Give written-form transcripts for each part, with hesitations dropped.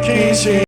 지키시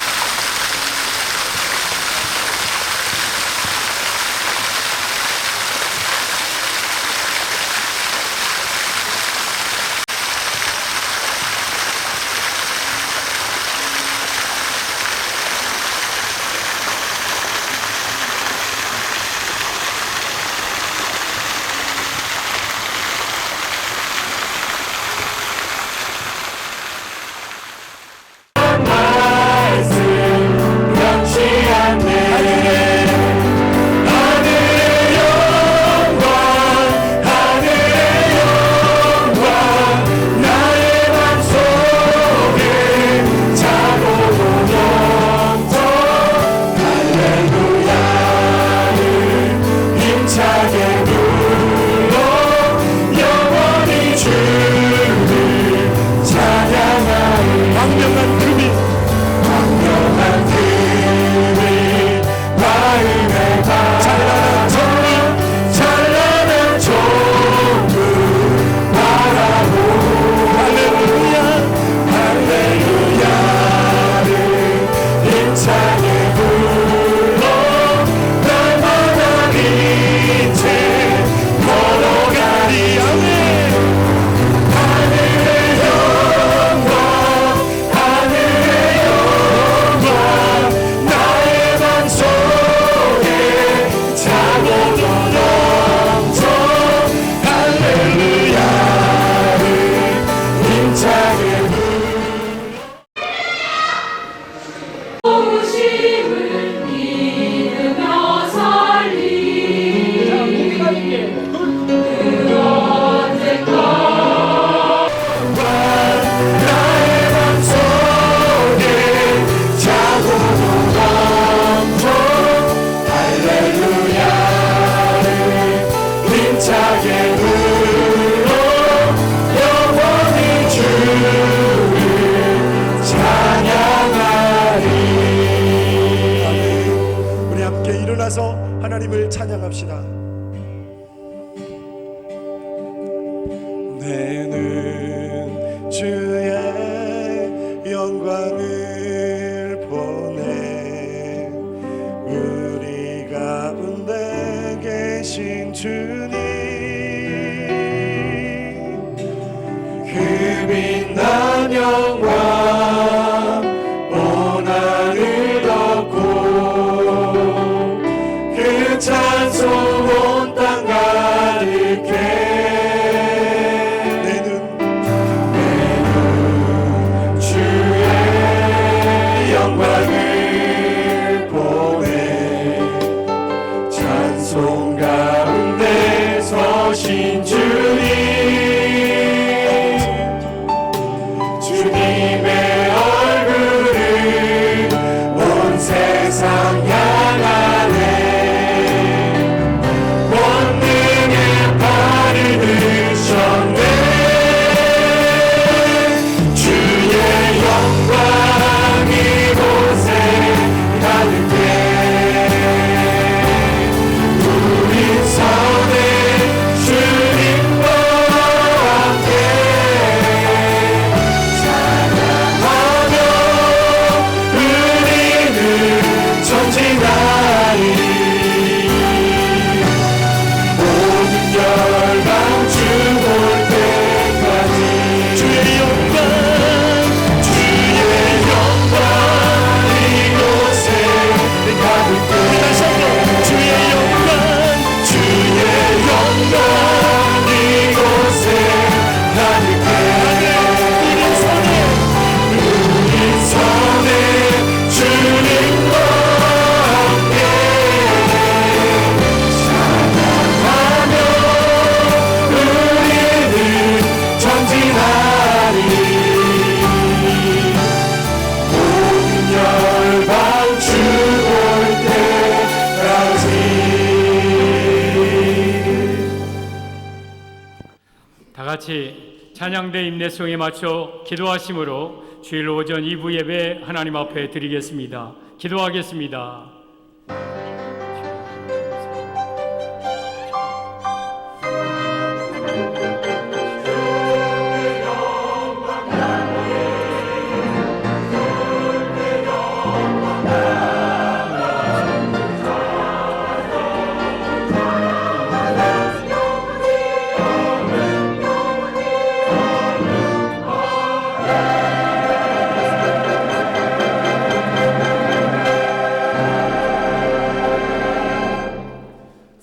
하나님을 찬양합시다. 내는 주의 영광을 보내 우리 가운데 계신 주님 그 빛난 영광 온 하늘 덮고 그 찬송 온 땅 가득해 내는 주의 영광을 보내 찬송 가운데 서신 주님 주님의 얼굴을 온 세상 향하네 같이 찬양대 임내송에 맞춰 기도하심으로 주일 오전 2부 예배 하나님 앞에 드리겠습니다. 기도하겠습니다.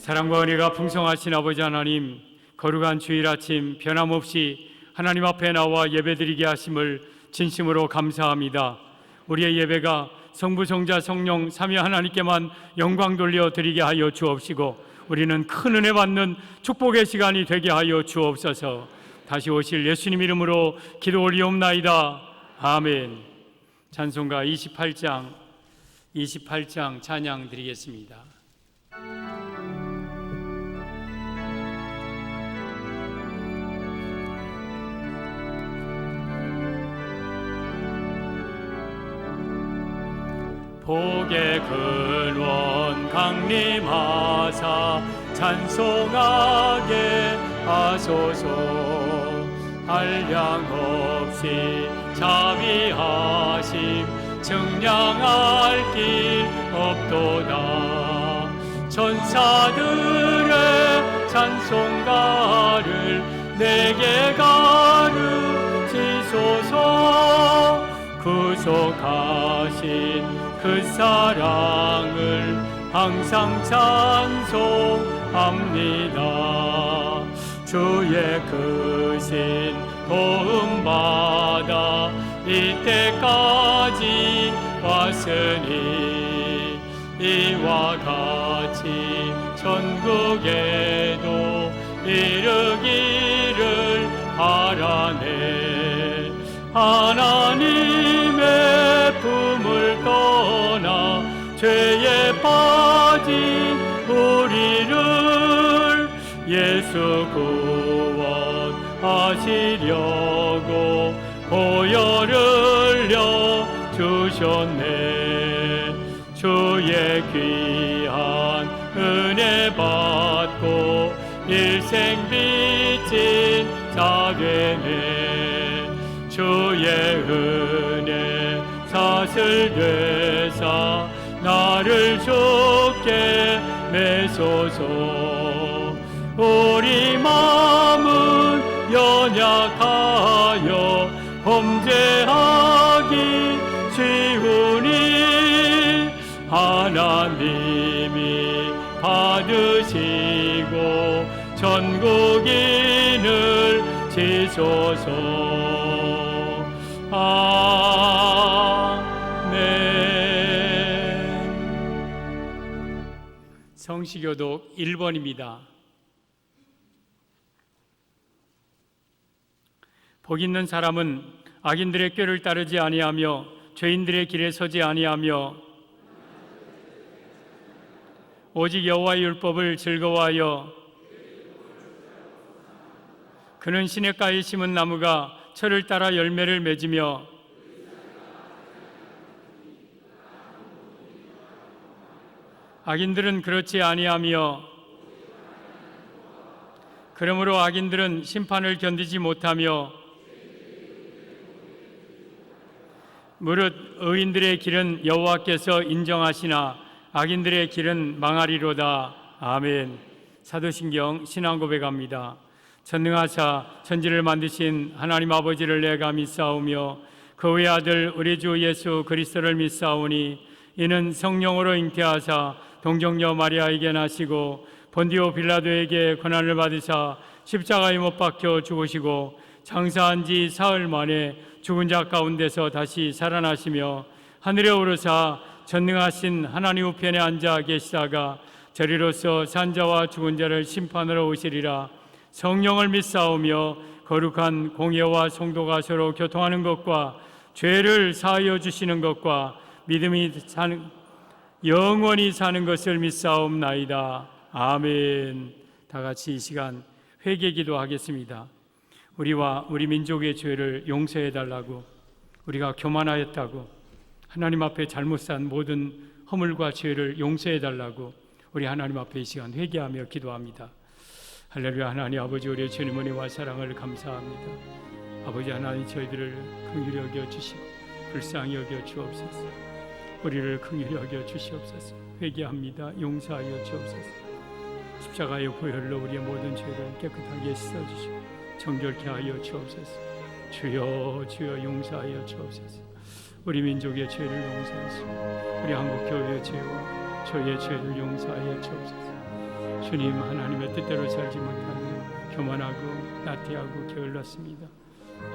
사랑과 은혜가 풍성하신 아버지 하나님, 거룩한 주일 아침 변함없이 하나님 앞에 나와 예배드리게 하심을 진심으로 감사합니다. 우리의 예배가 성부, 성자, 성령 삼위 하나님께만 영광 돌려 드리게 하여 주옵시고, 우리는 큰 은혜 받는 축복의 시간이 되게 하여 주옵소서. 다시 오실 예수님 이름으로 기도 올리옵나이다. 아멘. 찬송가 28장 찬양 드리겠습니다. 복의 근원 강림하사 찬송하게 하소서. 한량 없이 자비하심 증량할 길 없도다. 천사들의 찬송가를 내게 가르치소서. 구속하신 그 사랑을 항상 찬송합니다. 주의 크신 도움받아 이때까지 왔으니 이와 같이 천국에도 이르기를 바라네. 하나님의 품을 떠나 죄에 빠진 우리를 예수 구원하시려고 보혈을 흘려 주셨네. 주의 귀한 은혜 받고 일생 빚진 자되네. 주의 은혜 사슬 되사 나를 주께 매소서. 우리 마음은 연약하여 범죄하기 쉬우니 하나님이 받으시고 전국인을 지소서. 아멘. 성시교독 1번입니다. 복 있는 사람은 악인들의 꾀를 따르지 아니하며 죄인들의 길에 서지 아니하며 오직 여호와의 율법을 즐거워하여 그는 시냇가에 심은 나무가 철을 따라 열매를 맺으며 악인들은 그렇지 아니하며 그러므로 악인들은 심판을 견디지 못하며 무릇 의인들의 길은 여호와께서 인정하시나 악인들의 길은 망하리로다. 아멘. 사도신경 신앙고백합니다. 전능하사 천지를 만드신 하나님 아버지를 내가 믿사오며 그 외아들 우리 주 예수 그리스도를 믿사오니 이는 성령으로 잉태하사 동정녀 마리아에게 나시고 본디오 빌라도에게 고난을 받으사 십자가에 못 박혀 죽으시고 장사한 지 사흘 만에 죽은 자 가운데서 다시 살아나시며 하늘에 오르사 전능하신 하나님 우편에 앉아 계시다가 저리로서 산자와 죽은 자를 심판하러 오시리라. 성령을 믿사오며 거룩한 공예와 성도가 서로 교통하는 것과 죄를 사하여 주시는 것과 믿음이 사는 영원히 사는 것을 믿사옵나이다. 아멘. 다 같이 이 시간 회개 기도하겠습니다. 우리와 우리 민족의 죄를 용서해 달라고, 우리가 교만하였다고, 하나님 앞에 잘못 산 모든 허물과 죄를 용서해 달라고 우리 하나님 앞에 이 시간 회개하며 기도합니다. 할렐루야. 하나님 아버지, 우리의 주님 은혜와 사랑을 감사합니다. 아버지 하나님, 저희들을 긍휼히 여겨 주시고 불쌍히 여겨 주옵소서. 우리를 긍휼히 여겨 주시옵소서. 회개합니다. 용서하여 주옵소서. 십자가의 보혈로 우리의 모든 죄를 깨끗하게 씻어주시고 정결케 하여 주옵소서. 주여 주여 용서하여 주옵소서. 우리 민족의 죄를 용서하시고 우리 한국교회의 죄와 저희의 죄를 용서하여 주옵소서. 주님, 하나님의 뜻대로 살지 못하며 교만하고 나태하고 게을렀습니다.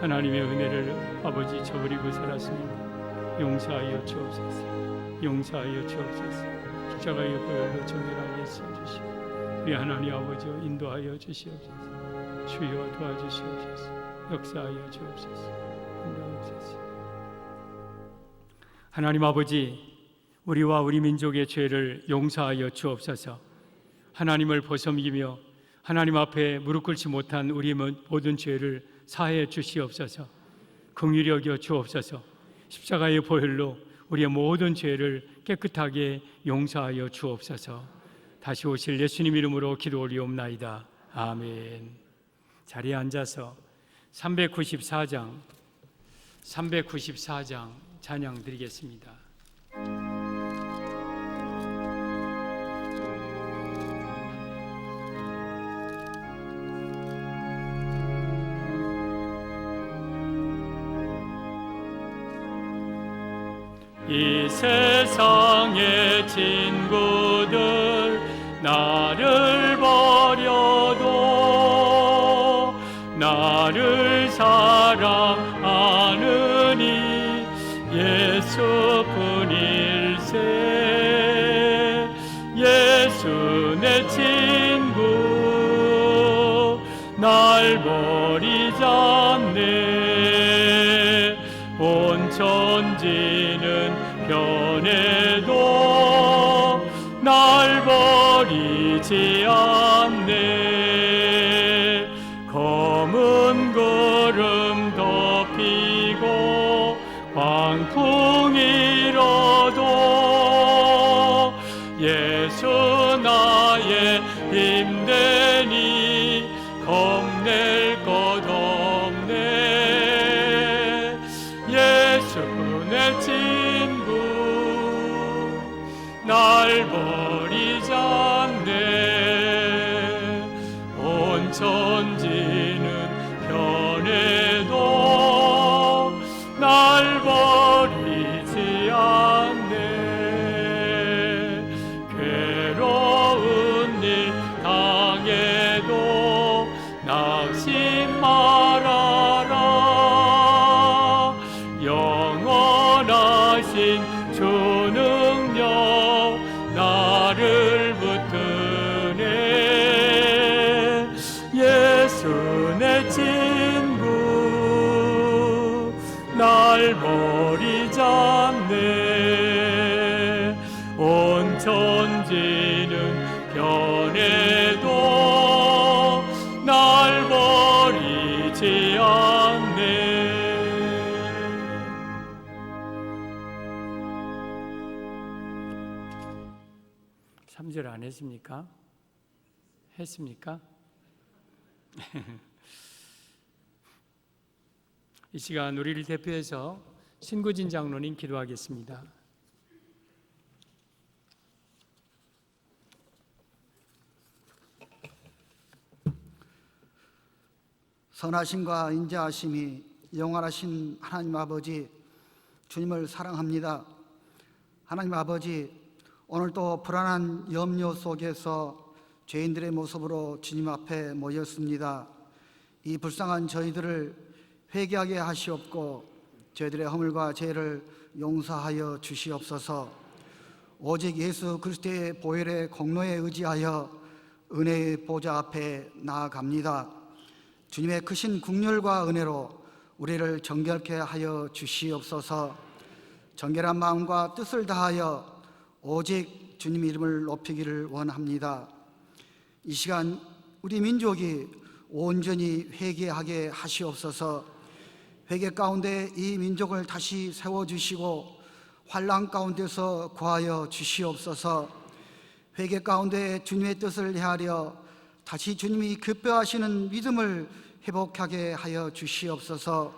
하나님의 은혜를 아버지 저버리고 살았습니다. 용서하여 주옵소서. 용서하여 주옵소서. 십자가의 보혈로 정결하게 써주시고 우리 하나님 아버지 인도하여 주시옵소서. 주여 도와주시옵소서. 역사하여 주옵소서. 인도하옵소서. 하나님 아버지, 우리와 우리 민족의 죄를 용서하여 주옵소서. 하나님을 벗어미며 하나님 앞에 무릎 꿇지 못한 우리 모든 죄를 사하여 주시옵소서. 긍휼히 여겨 주옵소서. 십자가의 보혈로 우리의 모든 죄를 깨끗하게 용서하여 주옵소서. 다시 오실 예수님 이름으로 기도 올리옵나이다. 아멘. 자리에 앉아서 394장 찬양 드리겠습니다. 이 세상의 친구들 나를 버려도 나를 사랑하느니 예수뿐일세. 예수 내 친구 날 버리지 않네. 온 천지는 변해도 날 버리지 않네. 검은 구름 덮이고 광풍이 일어도 예수 나의 힘되니 겁낼 것 없네. 예수 내 친구 날 버리지 않네. 온 천지는 변해도 날 버리지 않네. 괴로운 일 당해도 낙심 말아라. 영원하신 주 능력 나를 붙드네. 예수 내 친구 날 버리지 않네. 온 천지는 변해도 날 버리지 않네. 3절 안 했습니까? 했습니까? 이 시간 우리를 대표해서 신구진 장로님 기도하겠습니다. 선하심과 인자하심이 영원하신 하나님 아버지, 주님을 사랑합니다. 하나님 아버지, 오늘도 불안한 염려 속에서 죄인들의 모습으로 주님 앞에 모였습니다. 이 불쌍한 저희들을 회개하게 하시옵고 저희들의 허물과 죄를 용서하여 주시옵소서. 오직 예수 그리스도의 보혈의 공로에 의지하여 은혜의 보좌 앞에 나아갑니다. 주님의 크신 긍휼과 은혜로 우리를 정결케 하여 주시옵소서. 정결한 마음과 뜻을 다하여 오직 주님 이름을 높이기를 원합니다. 이 시간 우리 민족이 온전히 회개하게 하시옵소서. 회개 가운데 이 민족을 다시 세워주시고 환난 가운데서 구하여 주시옵소서. 회개 가운데 주님의 뜻을 헤아려 다시 주님이 기뻐하시는 믿음을 회복하게 하여 주시옵소서.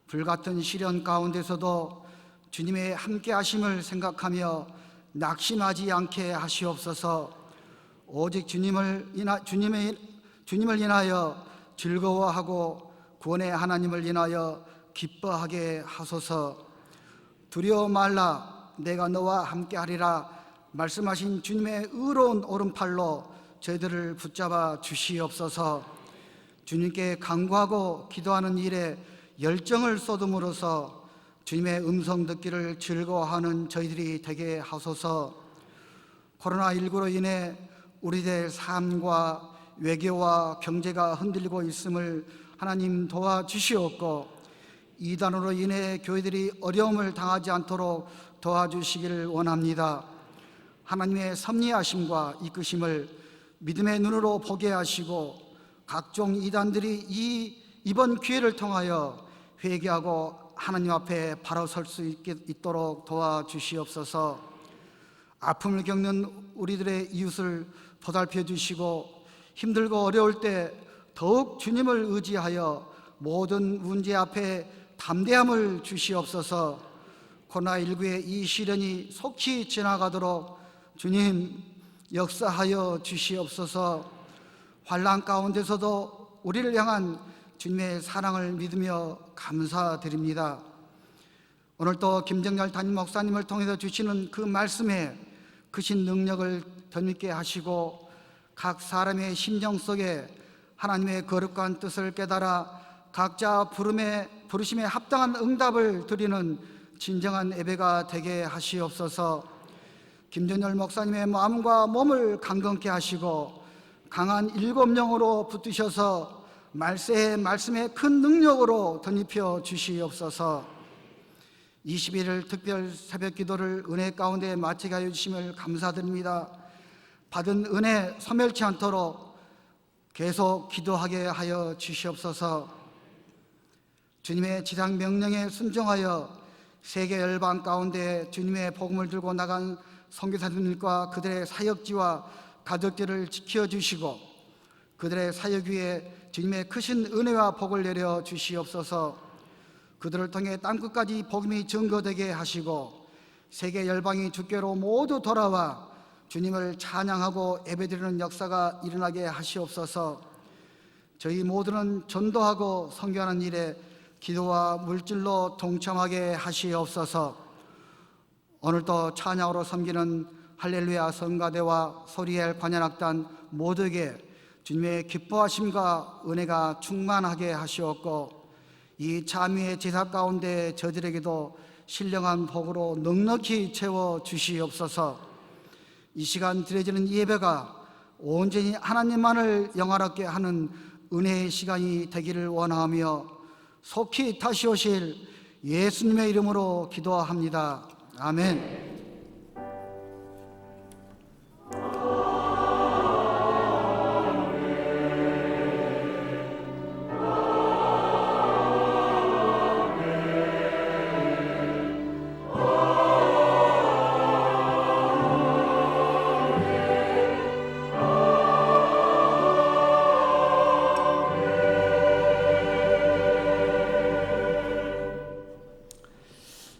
불같은 시련 가운데서도 주님의 함께하심을 생각하며 낙심하지 않게 하시옵소서. 오직 주님을 인하여 즐거워하고 구원의 하나님을 인하여 기뻐하게 하소서. 두려워 말라, 내가 너와 함께하리라 말씀하신 주님의 의로운 오른팔로 저희들을 붙잡아 주시옵소서. 주님께 간구하고 기도하는 일에 열정을 쏟음으로써 주님의 음성 듣기를 즐거워하는 저희들이 되게 하소서. 코로나19로 인해 우리들의 삶과 외교와 경제가 흔들리고 있음을 하나님 도와주시옵고, 이단으로 인해 교회들이 어려움을 당하지 않도록 도와주시기를 원합니다. 하나님의 섭리하심과 이끄심을 믿음의 눈으로 보게 하시고, 각종 이단들이 이번 기회를 통하여 회개하고 하나님 앞에 바로 설 수 있도록 도와주시옵소서. 아픔을 겪는 우리들의 이웃을 보살펴 주시고, 힘들고 어려울 때 더욱 주님을 의지하여 모든 문제 앞에 담대함을 주시옵소서. 코로나19의 이 시련이 속히 지나가도록 주님 역사하여 주시옵소서. 환난 가운데서도 우리를 향한 주님의 사랑을 믿으며 감사드립니다. 오늘도 김정열 담임 목사님을 통해서 주시는 그 말씀에 크신 능력을 덧입게 하시고, 각 사람의 심정 속에 하나님의 거룩한 뜻을 깨달아 각자 부르심에 합당한 응답을 드리는 진정한 예배가 되게 하시옵소서. 김정열 목사님의 마음과 몸을 강건케 하시고, 강한 7영으로 붙드셔서 말씀의 큰 능력으로 덧입혀 주시옵소서. 21일 특별 새벽 기도를 은혜 가운데 마치게 하여 주심을 감사드립니다. 받은 은혜 소멸치 않도록 계속 기도하게 하여 주시옵소서. 주님의 지상 명령에 순종하여 세계 열방 가운데 주님의 복음을 들고 나간 선교사님들과 그들의 사역지와 가족들을 지켜주시고, 그들의 사역 위에 주님의 크신 은혜와 복을 내려 주시옵소서. 그들을 통해 땅끝까지 복음이 증거되게 하시고, 세계 열방이 주께로 모두 돌아와 주님을 찬양하고 예배드리는 역사가 일어나게 하시옵소서. 저희 모두는 전도하고 선교하는 일에 기도와 물질로 동참하게 하시옵소서. 오늘도 찬양으로 섬기는 할렐루야 성가대와 소리엘 관현악단 모두에게 주님의 기뻐하심과 은혜가 충만하게 하시옵고, 이 참회의 제사 가운데 저들에게도 신령한 복으로 넉넉히 채워 주시옵소서. 이 시간 드려지는 예배가 온전히 하나님만을 영화롭게 하는 은혜의 시간이 되기를 원하며, 속히 다시 오실 예수님의 이름으로 기도합니다. 아멘.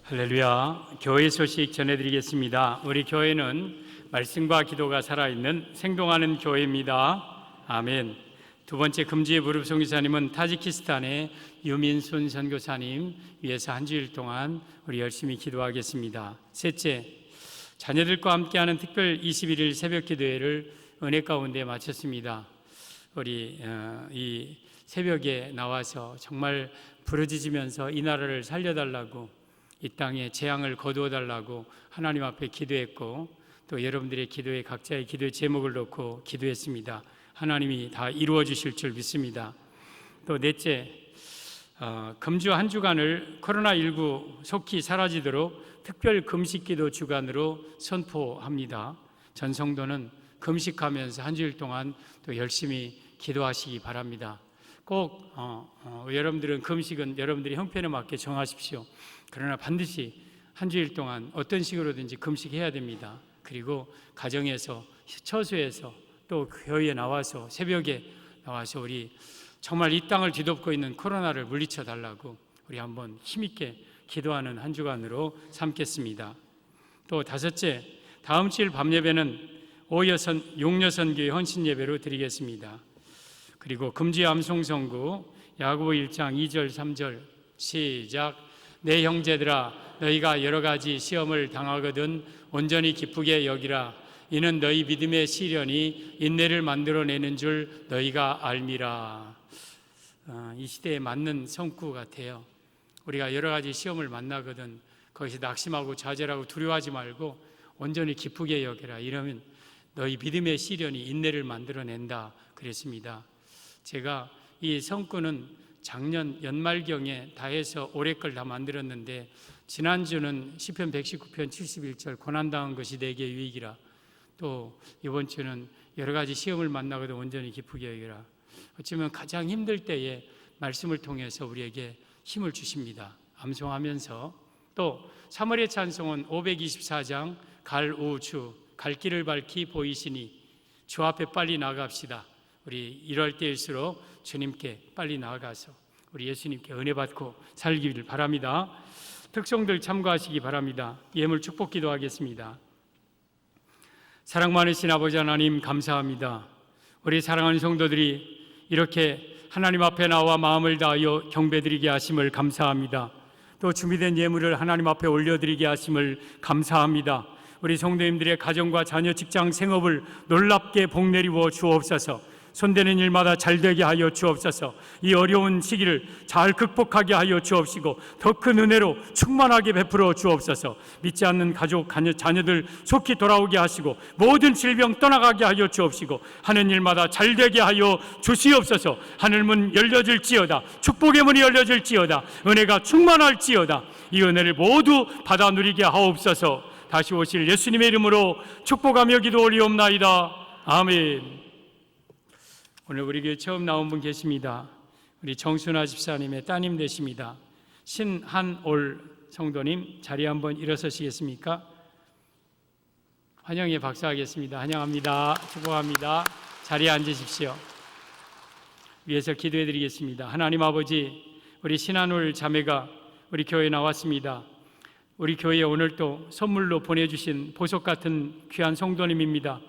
할렐루야. 교회 소식 전해드리겠습니다. 우리 교회는 말씀과 기도가 살아있는 생동하는 교회입니다. 아멘. 두 번째 금주의 무릎 선교사님은 타지키스탄의 유민순 선교사님 위해서 한 주일 동안 우리 열심히 기도하겠습니다. 셋째, 자녀들과 함께하는 특별 21일 새벽 기도회를 은혜 가운데 마쳤습니다. 우리 이 새벽에 나와서 정말 부르짖으면서 이 나라를 살려달라고, 이 땅에 재앙을 거두어 달라고 하나님 앞에 기도했고, 또 여러분들의 기도에 각자의 기도의 제목을 놓고 기도했습니다. 하나님이 다 이루어 주실 줄 믿습니다. 또 넷째, 금주 한 주간을 코로나19 속히 사라지도록 특별 금식기도 주간으로 선포합니다. 전 성도는 금식하면서 한 주일 동안 또 열심히 기도하시기 바랍니다. 꼭 여러분들은 금식은 여러분들이 형편에 맞게 정하십시오. 그러나 반드시 한 주일 동안 어떤 식으로든지 금식해야 됩니다. 그리고 가정에서, 처소에서, 또 교회에 나와서, 새벽에 나와서 우리 정말 이 땅을 뒤덮고 있는 코로나를 물리쳐 달라고 우리 한번 힘있게 기도하는 한 주간으로 삼겠습니다. 또 다섯째, 다음 주일 밤 예배는 용여선교회 헌신 예배로 드리겠습니다. 그리고 금주의 암송성구 야고보 1장 2절 3절 시작. 내 형제들아, 너희가 여러 가지 시험을 당하거든 온전히 기쁘게 여기라. 이는 너희 믿음의 시련이 인내를 만들어내는 줄 너희가 알미라. 이 시대에 맞는 성구 같아요. 우리가 여러 가지 시험을 만나거든 거기서 낙심하고 좌절하고 두려워하지 말고 온전히 기쁘게 여겨라. 이러면 너희 믿음의 시련이 인내를 만들어낸다 그랬습니다. 제가 이 성구는 작년 연말경에 다 해서 올해 걸 다 만들었는데, 지난주는 시편 119편 71절 고난당한 것이 내게 유익이라, 또 이번 주는 여러 가지 시험을 만나거든 온전히 기쁘게 여기라. 어쩌면 가장 힘들 때에 말씀을 통해서 우리에게 힘을 주십니다. 암송하면서 또 3월의 찬송은 524장 갈우주 갈 길을 밝히 보이시니 주 앞에 빨리 나갑시다. 우리 이럴 때일수록 주님께 빨리 나아가서 우리 예수님께 은혜 받고 살기를 바랍니다. 특송들 참고하시기 바랍니다. 예물 축복 기도하겠습니다. 사랑 많으신 아버지 하나님, 감사합니다. 우리 사랑하는 성도들이 이렇게 하나님 앞에 나와 마음을 다하여 경배드리게 하심을 감사합니다. 또 준비된 예물을 하나님 앞에 올려드리게 하심을 감사합니다. 우리 성도님들의 가정과 자녀, 직장, 생업을 놀랍게 복내리워 주옵소서. 손대는 일마다 잘되게 하여 주옵소서. 이 어려운 시기를 잘 극복하게 하여 주옵시고 더 큰 은혜로 충만하게 베풀어 주옵소서. 믿지 않는 가족, 자녀들 속히 돌아오게 하시고 모든 질병 떠나가게 하여 주옵시고 하는 일마다 잘되게 하여 주시옵소서. 하늘문 열려질지어다. 축복의 문이 열려질지어다. 은혜가 충만할지어다. 이 은혜를 모두 받아 누리게 하옵소서. 다시 오실 예수님의 이름으로 축복하며 기도 올리옵나이다. 아멘. 오늘 우리 교회 처음 나온 분 계십니다. 우리 정순아 집사님의 따님 되십니다. 신한올 성도님, 자리에 한번 일어서시겠습니까? 환영의 박수하겠습니다. 환영합니다. 축복합니다. 자리에 앉으십시오. 위에서 기도해 드리겠습니다. 하나님 아버지, 우리 신한올 자매가 우리 교회에 나왔습니다. 우리 교회에 오늘 또 선물로 보내주신 보석 같은 귀한 성도님입니다.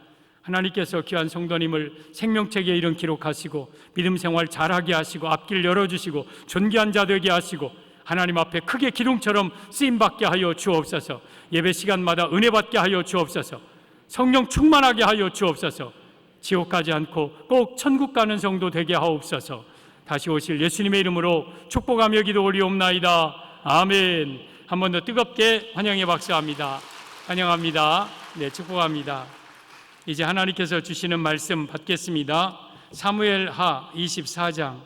하나님께서 귀한 성도님을 생명책에 이름 기록하시고 믿음 생활 잘하게 하시고 앞길 열어주시고 존귀한 자 되게 하시고 하나님 앞에 크게 기둥처럼 쓰임받게 하여 주옵소서. 예배 시간마다 은혜 받게 하여 주옵소서. 성령 충만하게 하여 주옵소서. 지옥 가지 않고 꼭 천국 가는 성도 되게 하옵소서. 다시 오실 예수님의 이름으로 축복하며 기도 올리옵나이다. 아멘. 한 번 더 뜨겁게 환영의 박수합니다. 환영합니다. 네, 축복합니다. 이제 하나님께서 주시는 말씀 받겠습니다. 사무엘하 24장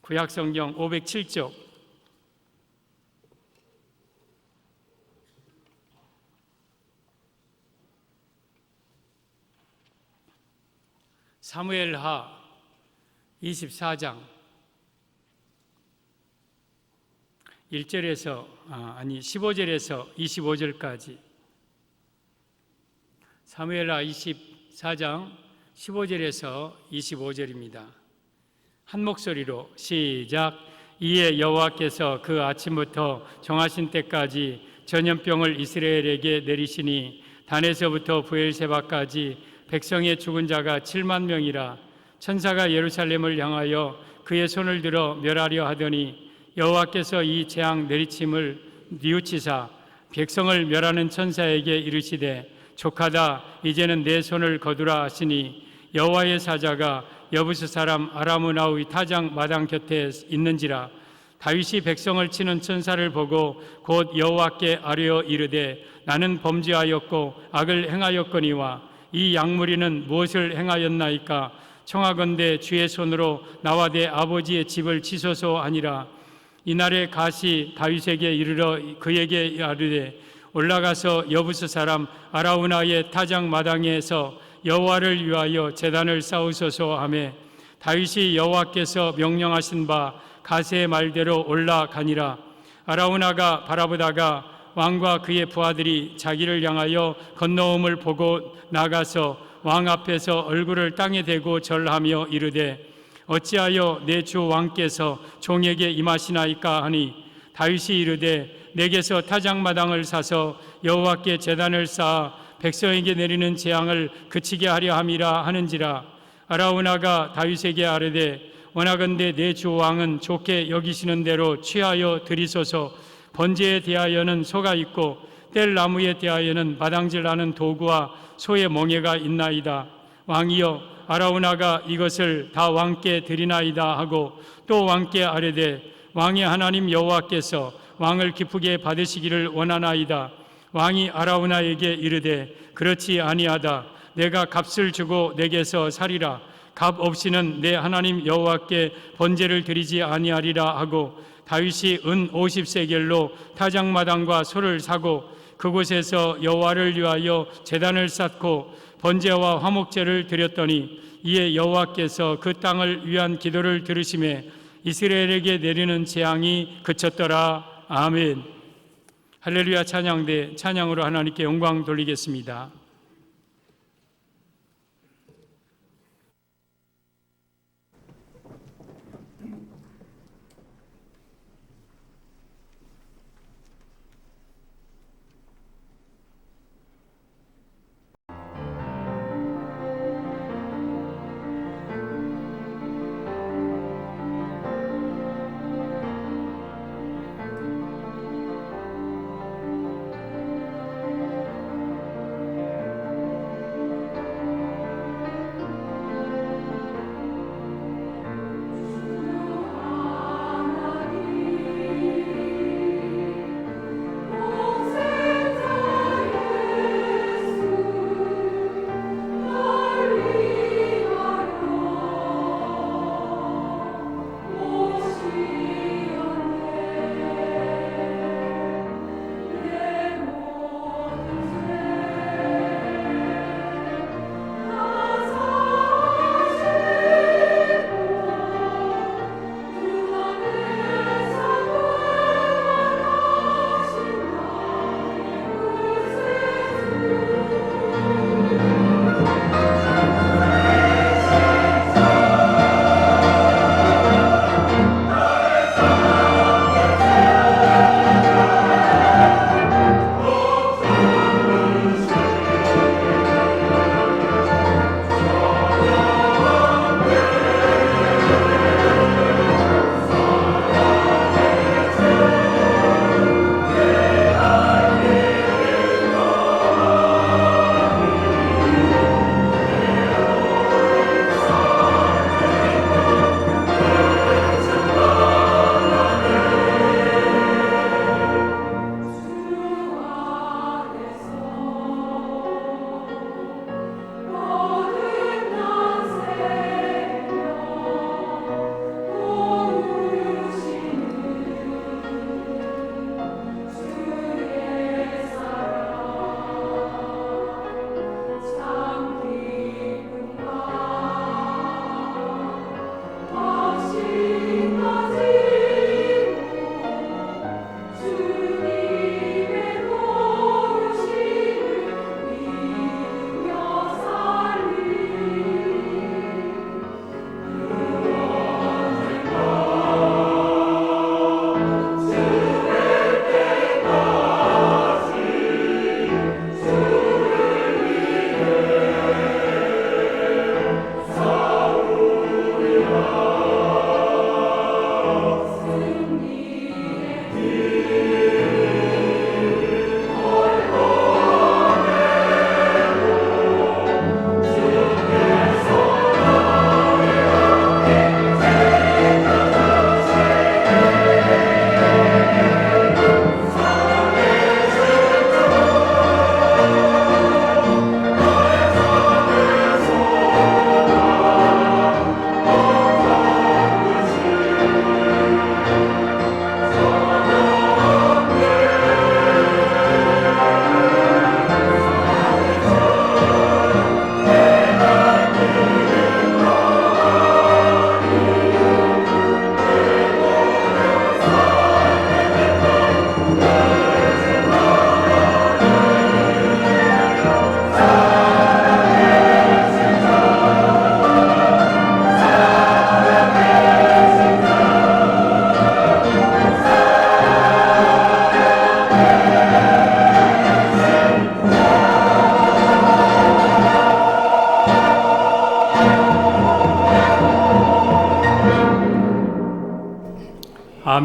구약성경 507쪽 사무엘하 24장 15절에서 25절까지 사무엘하 24장 15절에서 25절입니다. 한 목소리로 시작. 이에 여호와께서 그 아침부터 정하신 때까지 전염병을 이스라엘에게 내리시니 단에서부터 브엘세바까지 백성의 죽은 자가 7만 명이라. 천사가 예루살렘을 향하여 그의 손을 들어 멸하려 하더니 여호와께서 이 재앙 내리침을 뉘우치사 백성을 멸하는 천사에게 이르시되 족하다, 이제는 내 손을 거두라 하시니 여호와의 사자가 여부스 사람 아라므나의 타작 마당 곁에 있는지라. 다윗이 백성을 치는 천사를 보고 곧 여호와께 아뢰어 이르되 나는 범죄하였고 악을 행하였거니와 이 양무리는 무엇을 행하였나이까? 청하건대 주의 손으로 나와 내 아버지의 집을 치소서 하니라. 이날에 갓이 다윗에게 이르러 그에게 아뢰되 올라가서 여부스 사람 아라우나의 타작 마당에서 여호와를 위하여 제단을 쌓으소서 하매 다윗이 여호와께서 명령하신 바 갓의 말대로 올라가니라. 아라우나가 바라보다가 왕과 그의 부하들이 자기를 향하여 건너옴을 보고 나가서 왕 앞에서 얼굴을 땅에 대고 절하며 이르되 어찌하여 내 주 왕께서 종에게 임하시나이까 하니 다윗이 이르되 내게서 타작마당을 사서 여호와께 제단을 쌓아 백성에게 내리는 재앙을 그치게 하려 함이라 하는지라. 아라우나가 다윗에게 아뢰되 원하건대 내 주 왕은 좋게 여기시는 대로 취하여 드리소서. 번제에 대하여는 소가 있고 뗄 나무에 대하여는 마당질하는 도구와 소의 멍에가 있나이다. 왕이여, 아라우나가 이것을 다 왕께 드리나이다 하고 또 왕께 아뢰되 왕의 하나님 여호와께서 왕을 기쁘게 받으시기를 원하나이다. 왕이 아라우나에게 이르되 그렇지 아니하다. 내가 값을 주고 내게서 살이라. 값 없이는 내 하나님 여호와께 번제를 드리지 아니하리라 하고 다윗이 은 50세겔로 타작마당과 소를 사고 그곳에서 여호와를 위하여 제단을 쌓고 번제와 화목제를 드렸더니 이에 여호와께서 그 땅을 위한 기도를 들으시매 이스라엘에게 내리는 재앙이 그쳤더라. 아멘. 할렐루야. 찬양대 찬양으로 하나님께 영광 돌리겠습니다.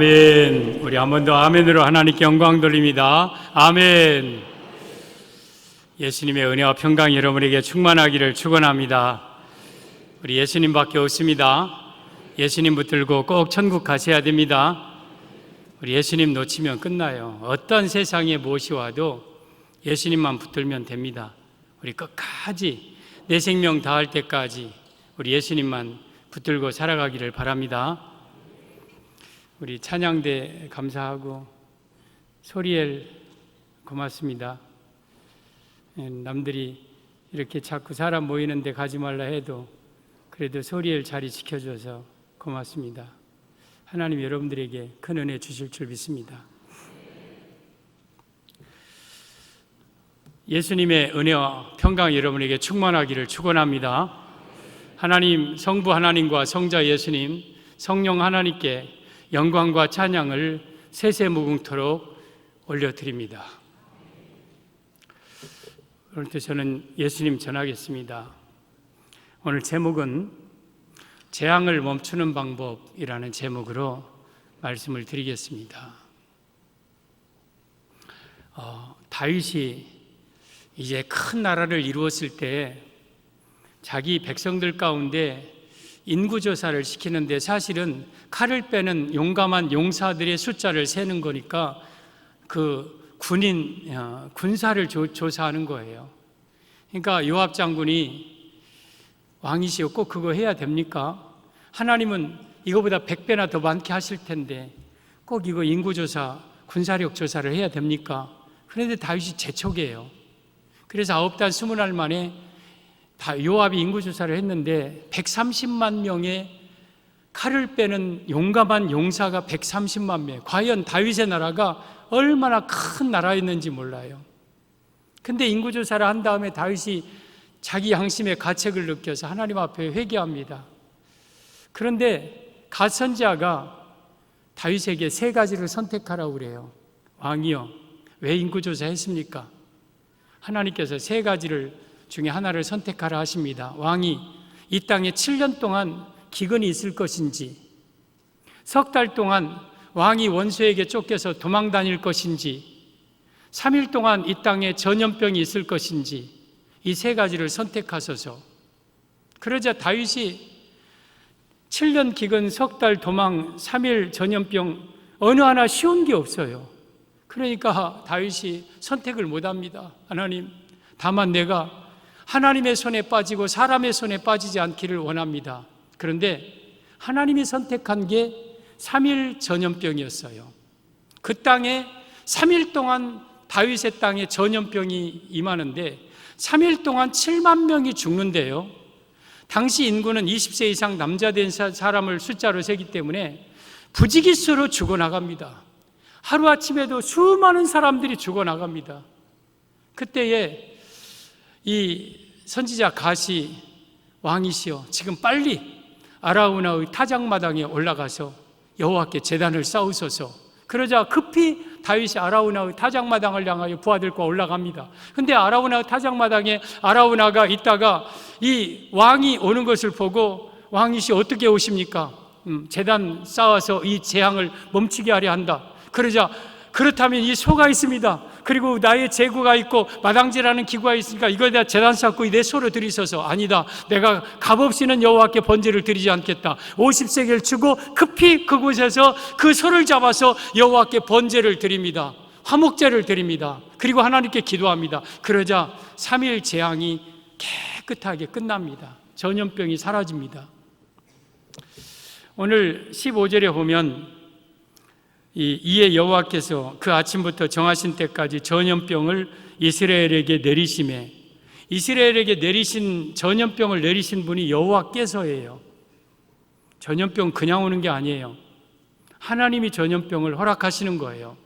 아멘. 우리 한 번 더 아멘으로 하나님께 영광 돌립니다. 아멘. 예수님의 은혜와 평강이 여러분에게 충만하기를 축원합니다. 우리 예수님밖에 없습니다. 예수님 붙들고 꼭 천국 가셔야 됩니다. 우리 예수님 놓치면 끝나요. 어떤 세상에 무엇이 와도 예수님만 붙들면 됩니다. 우리 끝까지 내 생명 다할 때까지 우리 예수님만 붙들고 살아가기를 바랍니다. 우리 찬양대 감사하고 소리엘 고맙습니다. 남들이 이렇게 자꾸 사람 모이는 데 가지 말라 해도 그래도 소리엘 자리 지켜줘서 고맙습니다. 하나님 여러분들에게 큰 은혜 주실 줄 믿습니다. 예수님의 은혜와 평강이 여러분에게 충만하기를 축원합니다. 하나님 성부 하나님과 성자 예수님 성령 하나님께 영광과 찬양을 세세무궁토록 올려드립니다. 오늘도 저는 예수님 전하겠습니다. 오늘 제목은 재앙을 멈추는 방법이라는 제목으로 말씀을 드리겠습니다. 다윗이 이제 큰 나라를 이루었을 때 자기 백성들 가운데 인구조사를 시키는데 사실은 칼을 빼는 용감한 용사들의 숫자를 세는 거니까 그 군사를 조사하는 거예요. 그러니까 요압 장군이 왕이시여 꼭 그거 해야 됩니까? 하나님은 이거보다 100배나 더 많게 하실 텐데 꼭 이거 인구조사, 군사력 조사를 해야 됩니까? 그런데 다윗이 재촉이에요. 그래서 9달 20날 만에 요압이 인구조사를 했는데 130만 명의 칼을 빼는 용감한 용사가 130만 명. 과연 다윗의 나라가 얼마나 큰 나라였는지 몰라요. 근데 인구조사를 한 다음에 다윗이 자기 양심의 가책을 느껴서 하나님 앞에 회개합니다. 그런데 갓 선지자가 다윗에게 3가지를 선택하라고 그래요. 왕이여, 왜 인구조사 했습니까? 하나님께서 3가지를 중에 하나를 선택하라 하십니다. 왕이 이 땅에 7년 동안 기근이 있을 것인지, 석 달 동안 왕이 원수에게 쫓겨서 도망 다닐 것인지, 3일 동안 이 땅에 전염병이 있을 것인지, 이 3가지를 선택하소서. 그러자 다윗이 7년 기근, 석 달 도망, 3일 전염병 어느 하나 쉬운 게 없어요. 그러니까 다윗이 선택을 못합니다. 하나님, 다만 내가 하나님의 손에 빠지고 사람의 손에 빠지지 않기를 원합니다. 그런데 하나님이 선택한 게 3일 전염병이었어요. 그 땅에 3일 동안 다윗의 땅에 전염병이 임하는데 3일 동안 7만 명이 죽는데요. 당시 인구는 20세 이상 남자 된 사람을 숫자로 세기 때문에 부지기수로 죽어나갑니다. 하루아침에도 수많은 사람들이 죽어나갑니다. 그때에 이 선지자 갓이 왕이시여 지금 빨리 아라우나의 타작마당에 올라가서 여호와께 제단을 쌓으소서. 그러자 급히 다윗이 아라우나의 타작마당을 향하여 부하들과 올라갑니다. 근데 아라우나 타작마당에 아라우나가 있다가 이 왕이 오는 것을 보고 왕이시여 어떻게 오십니까? 제단 쌓아서 이 재앙을 멈추게 하려 한다. 그러자 그렇다면 이 소가 있습니다. 그리고 나의 제구가 있고 마당질하는 기구가 있으니까 이거에다 제단 쌓고 내 소로 들이셔서 아니다. 내가 값없이는 여호와께 번제를 드리지 않겠다. 50세겔 주고 급히 그곳에서 그 소를 잡아서 여호와께 번제를 드립니다. 화목제를 드립니다. 그리고 하나님께 기도합니다. 그러자 3일 재앙이 깨끗하게 끝납니다. 전염병이 사라집니다. 오늘 15절에 보면 이에 여호와께서 그 아침부터 정하신 때까지 전염병을 이스라엘에게 내리심에, 이스라엘에게 내리신 전염병을 내리신 분이 여호와께서예요. 전염병 그냥 오는 게 아니에요. 하나님이 전염병을 허락하시는 거예요.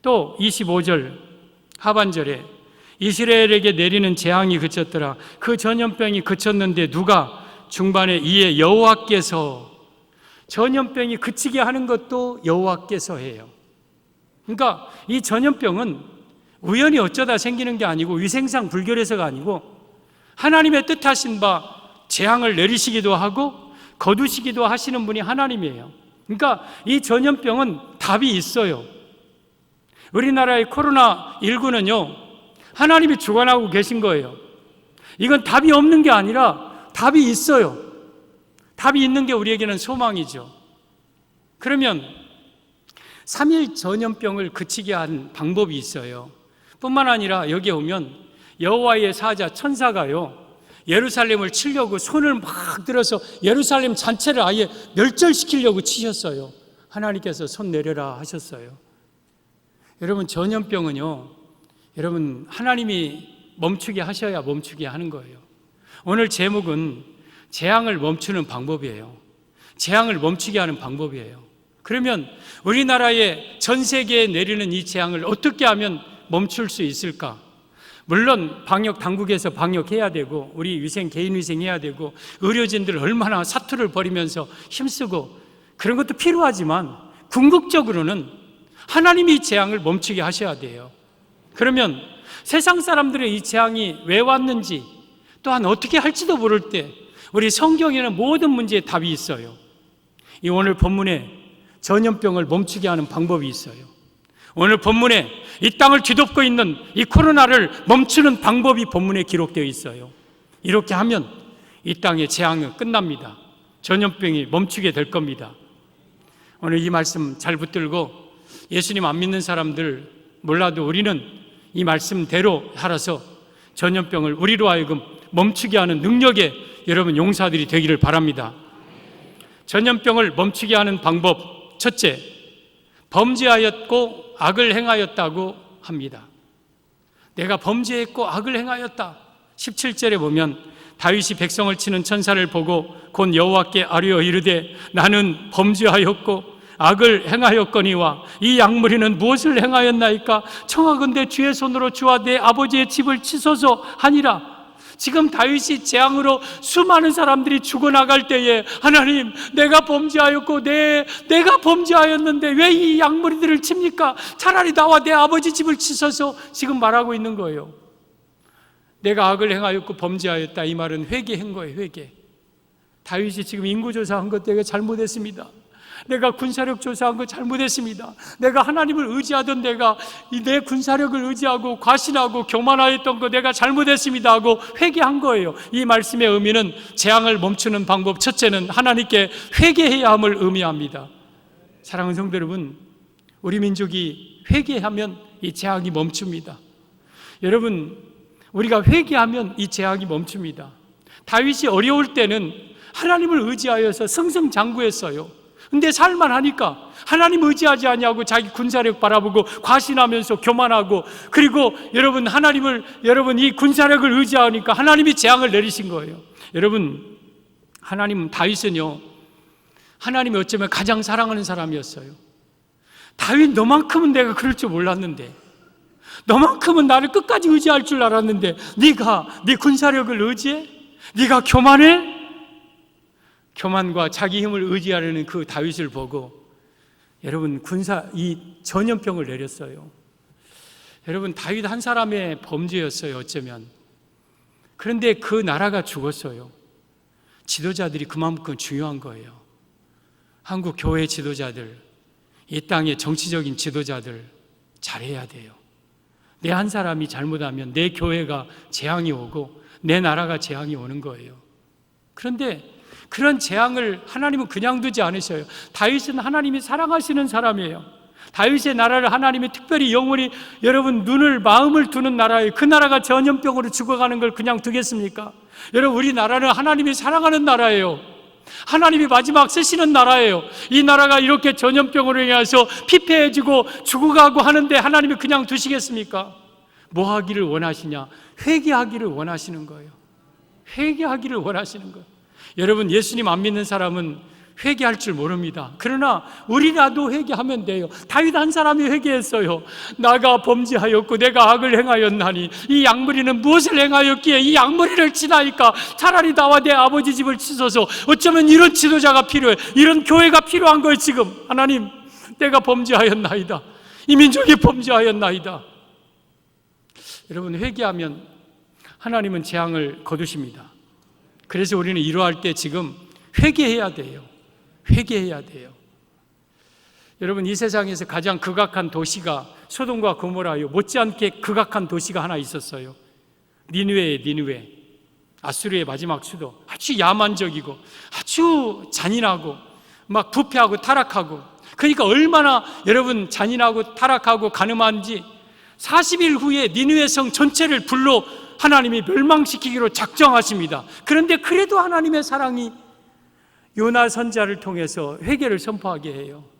또 25절 하반절에 이스라엘에게 내리는 재앙이 그쳤더라. 그 전염병이 그쳤는데 누가? 중반에 이에 여호와께서, 전염병이 그치게 하는 것도 여호와께서 해요. 그러니까 이 전염병은 우연히 어쩌다 생기는 게 아니고 위생상 불결해서가 아니고 하나님의 뜻하신 바 재앙을 내리시기도 하고 거두시기도 하시는 분이 하나님이에요. 그러니까 이 전염병은 답이 있어요. 우리나라의 코로나19는요, 하나님이 주관하고 계신 거예요. 이건 답이 없는 게 아니라 답이 있어요. 답이 있는 게 우리에게는 소망이죠. 그러면 3일 전염병을 그치게 한 방법이 있어요. 뿐만 아니라 여기에 오면 여호와의 사자 천사가요, 예루살렘을 치려고 손을 막 들어서 예루살렘 전체를 아예 멸절시키려고 치셨어요. 하나님께서 손 내려라 하셨어요. 여러분, 전염병은요, 여러분, 하나님이 멈추게 하셔야 멈추게 하는 거예요. 오늘 제목은 재앙을 멈추는 방법이에요. 재앙을 멈추게 하는 방법이에요. 그러면 우리나라에 전 세계에 내리는 이 재앙을 어떻게 하면 멈출 수 있을까? 물론 방역 당국에서 방역해야 되고, 우리 위생, 개인 위생해야 되고, 의료진들 얼마나 사투를 벌이면서 힘쓰고 그런 것도 필요하지만, 궁극적으로는 하나님이 이 재앙을 멈추게 하셔야 돼요. 그러면 세상 사람들의 이 재앙이 왜 왔는지, 또한 어떻게 할지도 모를 때 우리 성경에는 모든 문제에 답이 있어요. 이 오늘 본문에 전염병을 멈추게 하는 방법이 있어요. 오늘 본문에 이 땅을 뒤덮고 있는 이 코로나를 멈추는 방법이 본문에 기록되어 있어요. 이렇게 하면 이 땅의 재앙은 끝납니다. 전염병이 멈추게 될 겁니다. 오늘 이 말씀 잘 붙들고, 예수님 안 믿는 사람들 몰라도 우리는 이 말씀대로 살아서 전염병을 우리로 하여금 멈추게 하는 능력의 여러분 용사들이 되기를 바랍니다. 전염병을 멈추게 하는 방법, 첫째, 범죄하였고 악을 행하였다고 합니다. 내가 범죄했고 악을 행하였다. 17절에 보면 다윗이 백성을 치는 천사를 보고 곧 여호와께 아뢰어 이르되 나는 범죄하였고 악을 행하였거니와 이 양무리는 무엇을 행하였나이까? 청하건대 주의 손으로 주와 내 아버지의 집을 치소서 하니라. 지금 다윗이 재앙으로 수많은 사람들이 죽어나갈 때에 하나님, 내가 범죄하였고 내가 범죄하였는데 왜 이 양무리들을 칩니까? 차라리 나와 내 아버지 집을 치소서, 지금 말하고 있는 거예요. 내가 악을 행하였고 범죄하였다, 이 말은 회개한 거예요. 회개. 다윗이 지금 인구조사한 것 때문에 잘못했습니다. 내가 군사력 조사한 거 잘못했습니다. 내가 하나님을 의지하던 내가 내 군사력을 의지하고 과신하고 교만하였던 거 내가 잘못했습니다 하고 회개한 거예요. 이 말씀의 의미는 재앙을 멈추는 방법, 첫째는 하나님께 회개해야 함을 의미합니다. 사랑하는 성도 여러분, 우리 민족이 회개하면 이 재앙이 멈춥니다. 여러분, 우리가 회개하면 이 재앙이 멈춥니다. 다윗이 어려울 때는 하나님을 의지하여서 승승장구했어요. 근데 살만하니까 하나님 의지하지 아니하고 자기 군사력 바라보고 과신하면서 교만하고, 그리고 여러분 여러분 이 군사력을 의지하니까 하나님이 재앙을 내리신 거예요. 여러분, 하나님, 다윗은요, 하나님이 어쩌면 가장 사랑하는 사람이었어요. 다윗, 너만큼은 내가 그럴 줄 몰랐는데, 너만큼은 나를 끝까지 의지할 줄 알았는데 네가 네 군사력을 의지해? 네가 교만해? 교만과 자기 힘을 의지하려는 그 다윗을 보고 여러분 이 전염병을 내렸어요. 여러분, 다윗 한 사람의 범죄였어요, 어쩌면. 그런데 그 나라가 죽었어요. 지도자들이 그만큼 중요한 거예요. 한국 교회 지도자들, 이 땅의 정치적인 지도자들 잘해야 돼요. 내 한 사람이 잘못하면 내 교회가 재앙이 오고 내 나라가 재앙이 오는 거예요. 그런데 그런 재앙을 하나님은 그냥 두지 않으셔요. 다윗은 하나님이 사랑하시는 사람이에요. 다윗의 나라를 하나님이 특별히 영원히 여러분 마음을 두는 나라예요. 그 나라가 전염병으로 죽어가는 걸 그냥 두겠습니까? 여러분, 우리 나라는 하나님이 사랑하는 나라예요. 하나님이 마지막 쓰시는 나라예요. 이 나라가 이렇게 전염병으로 인해서 피폐해지고 죽어가고 하는데 하나님이 그냥 두시겠습니까? 뭐 하기를 원하시냐? 회개하기를 원하시는 거예요. 회개하기를 원하시는 거예요. 여러분, 예수님 안 믿는 사람은 회개할 줄 모릅니다. 그러나 우리라도 회개하면 돼요. 다윗 한 사람이 회개했어요. 나가 범죄하였고 내가 악을 행하였나니 이 양무리는 무엇을 행하였기에 이 양무리를 치나이까? 차라리 나와 내 아버지 집을 치소서. 어쩌면 이런 지도자가 필요해. 이런 교회가 필요한 거예요. 지금 하나님, 내가 범죄하였나이다. 이 민족이 범죄하였나이다. 여러분, 회개하면 하나님은 재앙을 거두십니다. 그래서 우리는 이러할 때 지금 회개해야 돼요. 회개해야 돼요. 여러분, 이 세상에서 가장 극악한 도시가 소돔과 고모라요, 못지않게 극악한 도시가 하나 있었어요. 니느웨예요. 니느웨. 아수르의 마지막 수도. 아주 야만적이고 아주 잔인하고 막 부패하고 타락하고, 그러니까 얼마나 여러분 잔인하고 타락하고 가늠한지 40일 후에 니느웨 성 전체를 불로 하나님이 멸망시키기로 작정하십니다. 그런데 그래도 하나님의 사랑이 요나 선지자를 통해서 회개를 선포하게 해요.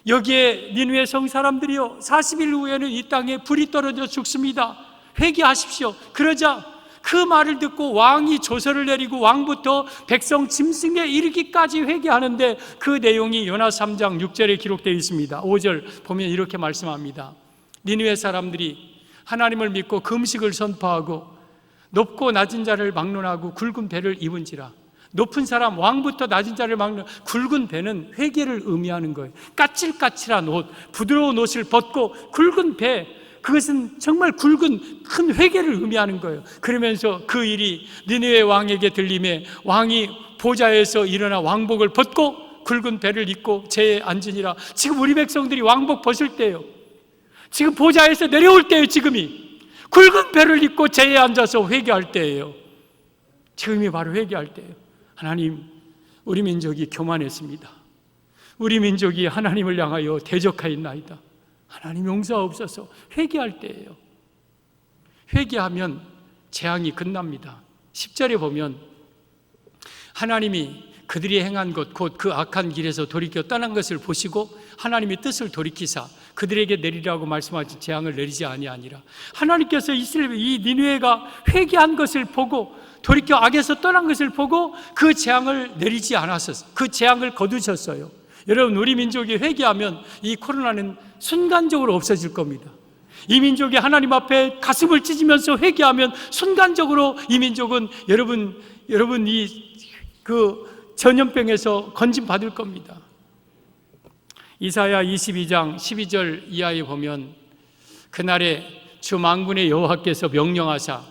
여기에 니느웨 성 사람들이요, 40일 후에는 이 땅에 불이 떨어져 죽습니다. 회개하십시오. 그러자 그 말을 듣고 왕이 조서를 내리고 왕부터 백성 짐승에 이르기까지 회개하는데, 그 내용이 요나 3장 6절에 기록되어 있습니다. 5절 보면 이렇게 말씀합니다. 니느웨 사람들이 하나님을 믿고 금식을 선포하고 높고 낮은 자를 막론하고 굵은 배를 입은지라. 높은 사람, 왕부터 낮은 자를 막는 굵은 배는 회개를 의미하는 거예요. 까칠까칠한 옷, 부드러운 옷을 벗고 굵은 배, 그것은 정말 굵은 큰 회개를 의미하는 거예요. 그러면서 그 일이 니느웨 왕에게 들림에 왕이 보좌에서 일어나 왕복을 벗고 굵은 배를 입고 제에 앉으니라. 지금 우리 백성들이 왕복 벗을 때예요. 지금 보좌에서 내려올 때예요. 지금이 굵은 배를 입고 제에 앉아서 회개할 때예요. 지금이 바로 회개할 때예요. 하나님, 우리 민족이 교만했습니다. 우리 민족이 하나님을 향하여 대적하였나이다. 하나님 용서하옵소서. 회개할 때예요. 회개하면 재앙이 끝납니다. 10절에 보면 하나님이 그들이 행한 것 곧 그 악한 길에서 돌이켜 떠난 것을 보시고 하나님의 뜻을 돌이키사 그들에게 내리라고 말씀하신 재앙을 내리지 아니하니라. 하나님께서 이 니느웨가 회개한 것을 보고 돌이켜 악에서 떠난 것을 보고 그 재앙을 내리지 않았었어요. 그 재앙을 거두셨어요. 여러분, 우리 민족이 회개하면 이 코로나는 순간적으로 없어질 겁니다. 이 민족이 하나님 앞에 가슴을 찢으면서 회개하면 순간적으로 이 민족은 여러분 그 전염병에서 건진 받을 겁니다. 이사야 22장 12절 이하에 보면 그날에 주 만군의 여호와께서 명령하사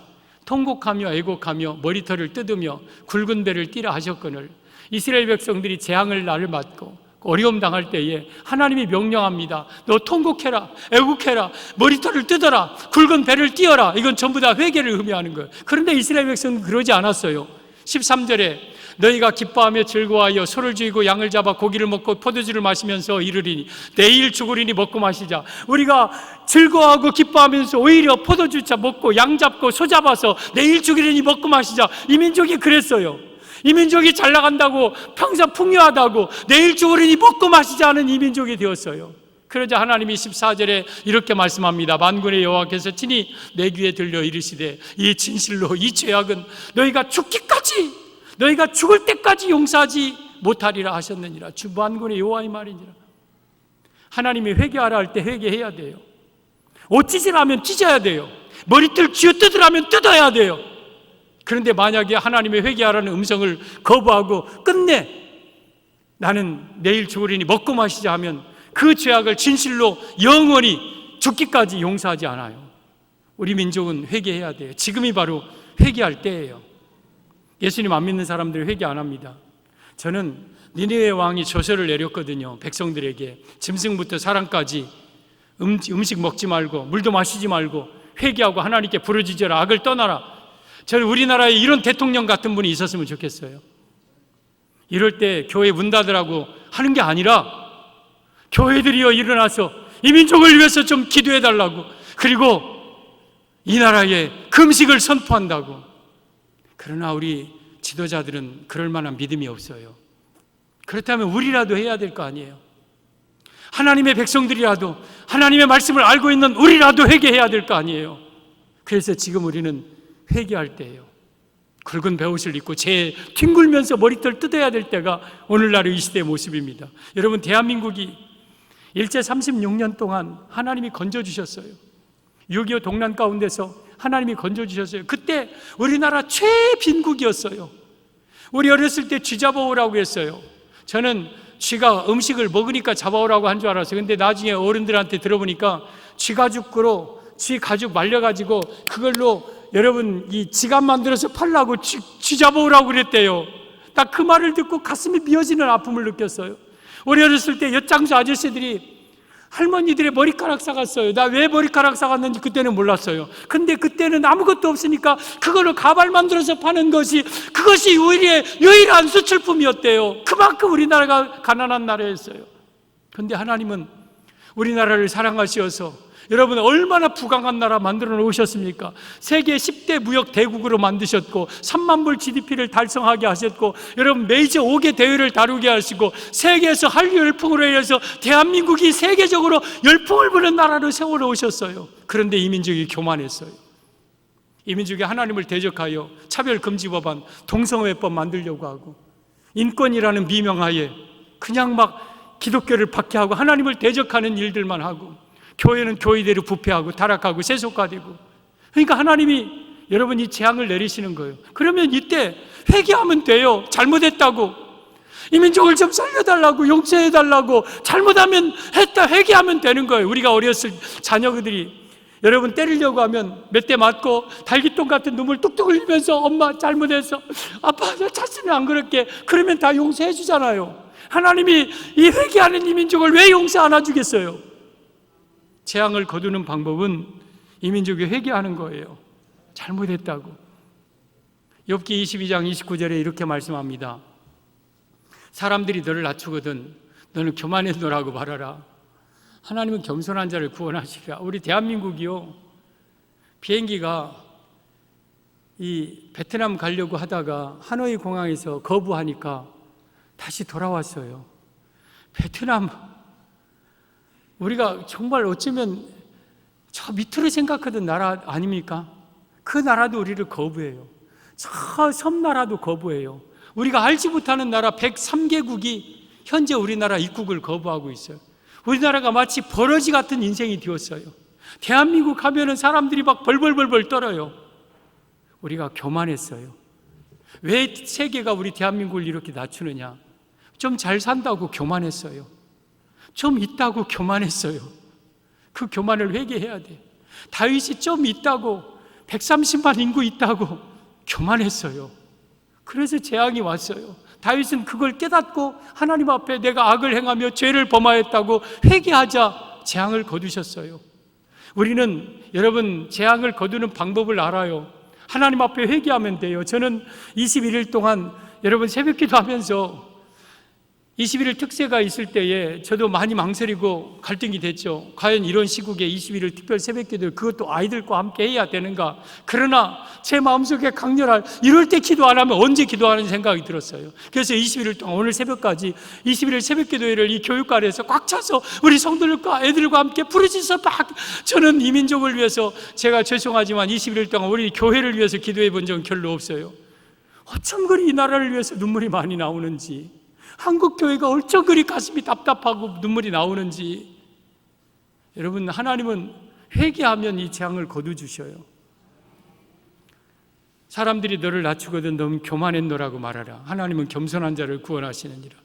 통곡하며 애곡하며 머리털을 뜯으며 굵은 배를 띠라 하셨거늘, 이스라엘 백성들이 재앙을 나를 맞고 어려움 당할 때에 하나님이 명령합니다. 너 통곡해라, 애국해라, 머리털을 뜯어라, 굵은 배를 띄어라. 이건 전부 다 회개를 의미하는 거예요. 그런데 이스라엘 백성은 그러지 않았어요. 13절에 너희가 기뻐하며 즐거워하여 소를 죽이고 양을 잡아 고기를 먹고 포도주를 마시면서 이르리니 내일 죽으리니 먹고 마시자. 우리가 즐거워하고 기뻐하면서 오히려 포도주차 먹고 양 잡고 소 잡아서 내일 죽으리니 먹고 마시자. 이 민족이 그랬어요. 이 민족이 잘 나간다고 평생 풍요하다고 내일 죽으리니 먹고 마시자 하는 이 민족이 되었어요. 그러자 하나님이 14절에 이렇게 말씀합니다. 만군의 여호와께서 친히 내 귀에 들려 이르시되 이 진실로 이 죄악은 너희가 죽기까지, 너희가 죽을 때까지 용서하지 못하리라 하셨느니라. 주 만군의 여호와의 말이니라. 하나님이 회개하라 할 때 회개해야 돼요. 옷 찢으라면 찢어야 돼요. 머리털 쥐어뜯으라면 뜯어야 돼요. 그런데 만약에 하나님의 회개하라는 음성을 거부하고 끝내 나는 내일 죽으리니 먹고 마시자 하면 그 죄악을 진실로 영원히 죽기까지 용서하지 않아요. 우리 민족은 회개해야 돼요. 지금이 바로 회개할 때예요. 예수님 안 믿는 사람들 회개 안 합니다. 저는 니느웨 왕이 조서를 내렸거든요. 백성들에게 짐승부터 사람까지 음식 먹지 말고 물도 마시지 말고 회개하고 하나님께 부르짖어라, 악을 떠나라. 저는 우리나라에 이런 대통령 같은 분이 있었으면 좋겠어요. 이럴 때 교회 문 닫으라고 하는 게 아니라 교회들이여 일어나서 이 민족을 위해서 좀 기도해 달라고, 그리고 이 나라에 금식을 선포한다고. 그러나 우리 지도자들은 그럴 만한 믿음이 없어요. 그렇다면 우리라도 해야 될 거 아니에요. 하나님의 백성들이라도, 하나님의 말씀을 알고 있는 우리라도 회개해야 될 거 아니에요. 그래서 지금 우리는 회개할 때예요. 굵은 베옷을 입고 죄에 뒹굴면서 머리털 뜯어야 될 때가 오늘날의 이 시대의 모습입니다. 여러분, 대한민국이 일제 36년 동안 하나님이 건져주셨어요. 6.25 동란 가운데서 하나님이 건져주셨어요. 그때 우리나라 최빈국이었어요. 우리 어렸을 때 쥐 잡아오라고 했어요. 저는 쥐가 음식을 먹으니까 잡아오라고 한 줄 알았어요. 근데 나중에 어른들한테 들어보니까 쥐 가죽 말려가지고 그걸로 여러분 이 지갑 만들어서 팔라고 쥐 잡아오라고 그랬대요. 딱 그 말을 듣고 가슴이 미어지는 아픔을 느꼈어요. 우리 어렸을 때 엿장수 아저씨들이 할머니들의 머리카락 사갔어요. 나 왜 머리카락 사갔는지 그때는 몰랐어요. 근데 그때는 아무것도 없으니까 그걸로 가발 만들어서 파는 것이, 그것이 우리의 유일한 수출품이었대요. 그만큼 우리나라가 가난한 나라였어요. 근데 하나님은 우리나라를 사랑하시어서 여러분 얼마나 부강한 나라 만들어 놓으셨습니까? 세계 10대 무역 대국으로 만드셨고 3만 불 GDP를 달성하게 하셨고, 여러분 메이저 5개 대회를 다루게 하시고, 세계에서 한류 열풍으로 인해서 대한민국이 세계적으로 열풍을 부는 나라로 세워놓으셨어요. 그런데 이 민족이 교만했어요. 이 민족이 하나님을 대적하여 차별금지법안, 동성애법 만들려고 하고, 인권이라는 미명하에 그냥 막 기독교를 박해하고 하나님을 대적하는 일들만 하고, 교회는 교회대로 부패하고 타락하고 세속화되고. 그러니까 하나님이 여러분 이 재앙을 내리시는 거예요. 그러면 이때 회개하면 돼요. 잘못했다고, 이 민족을 좀 살려달라고, 용서해달라고, 잘못하면 했다 회개하면 되는 거예요. 우리가 어렸을 자녀들이 여러분 때리려고 하면 몇 대 맞고 달기똥 같은 눈물 뚝뚝 흘리면서 엄마 잘못했어, 아빠 저 자신은 안 그럴게, 그러면 다 용서해 주잖아요. 하나님이 이 회개하는 이 민족을 왜 용서 안 해주겠어요? 재앙을 거두는 방법은 이 민족이 회개하는 거예요. 잘못했다고. 욥기 22장 29절에 이렇게 말씀합니다. 사람들이 너를 낮추거든 너는 교만했노라고 말하라. 하나님은 겸손한 자를 구원하시리라. 우리 대한민국이요, 비행기가 이 베트남 가려고 하다가 하노이 공항에서 거부하니까 다시 돌아왔어요. 베트남, 우리가 정말 어쩌면 저 밑으로 생각하던 나라 아닙니까? 그 나라도 우리를 거부해요. 저 섬나라도 거부해요. 우리가 알지 못하는 나라 103개국이 현재 우리나라 입국을 거부하고 있어요. 우리나라가 마치 버러지 같은 인생이 되었어요. 대한민국 하면은 사람들이 막 벌벌벌벌 떨어요. 우리가 교만했어요. 왜 세계가 우리 대한민국을 이렇게 낮추느냐? 좀 잘 산다고 교만했어요. 좀 있다고 교만했어요. 그 교만을 회개해야 돼. 다윗이 좀 있다고, 130만 인구 있다고 교만했어요. 그래서 재앙이 왔어요. 다윗은 그걸 깨닫고 하나님 앞에 내가 악을 행하며 죄를 범하였다고 회개하자 재앙을 거두셨어요. 우리는 여러분 재앙을 거두는 방법을 알아요. 하나님 앞에 회개하면 돼요. 저는 21일 동안 여러분 새벽기도 하면서 21일 특세가 있을 때에 저도 많이 망설이고 갈등이 됐죠. 과연 이런 시국에 21일 특별 새벽기도, 그것도 아이들과 함께 해야 되는가? 그러나 제 마음속에 강렬한, 이럴 때 기도 안 하면 언제 기도하는 생각이 들었어요. 그래서 21일 동안 오늘 새벽까지 21일 새벽기도회를 이 교육관에서 꽉 차서 우리 성도들과 애들과 함께 부르짖어서 막, 저는 이 민족을 위해서, 제가 죄송하지만 21일 동안 우리 교회를 위해서 기도해 본 적은 별로 없어요. 어쩜 그리 이 나라를 위해서 눈물이 많이 나오는지, 한국 교회가 어쩜 그리 가슴이 답답하고 눈물이 나오는지. 여러분, 하나님은 회개하면 이 재앙을 거두주셔요. 사람들이 너를 낮추거든 너는 교만했노라고 말하라. 하나님은 겸손한 자를 구원하시느니라.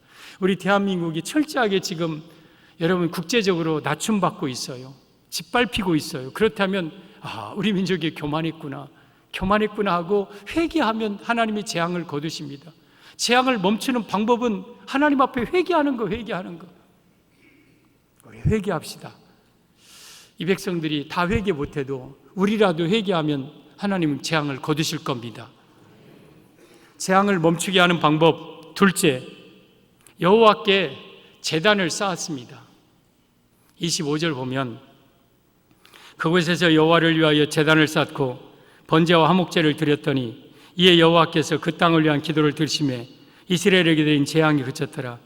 우리 대한민국이 철저하게 지금 여러분 국제적으로 낮춤받고 있어요. 짓밟히고 있어요. 그렇다면 우리 민족이 교만했구나 하고 회개하면 하나님이 재앙을 거두십니다. 재앙을 멈추는 방법은 하나님 앞에 회개하는 거. 우리 회개합시다. 이 백성들이 다 회개 못해도 우리라도 회개하면 하나님은 재앙을 거두실 겁니다. 재앙을 멈추게 하는 방법 둘째, 여호와께 제단을 쌓았습니다. 25절 보면 그곳에서 여호와를 위하여 제단을 쌓고 번제와 화목제를 드렸더니 이에 여호와께서 그 땅을 위한 기도를 들으시매 이스라엘에게 내린 재앙이 그쳤더라.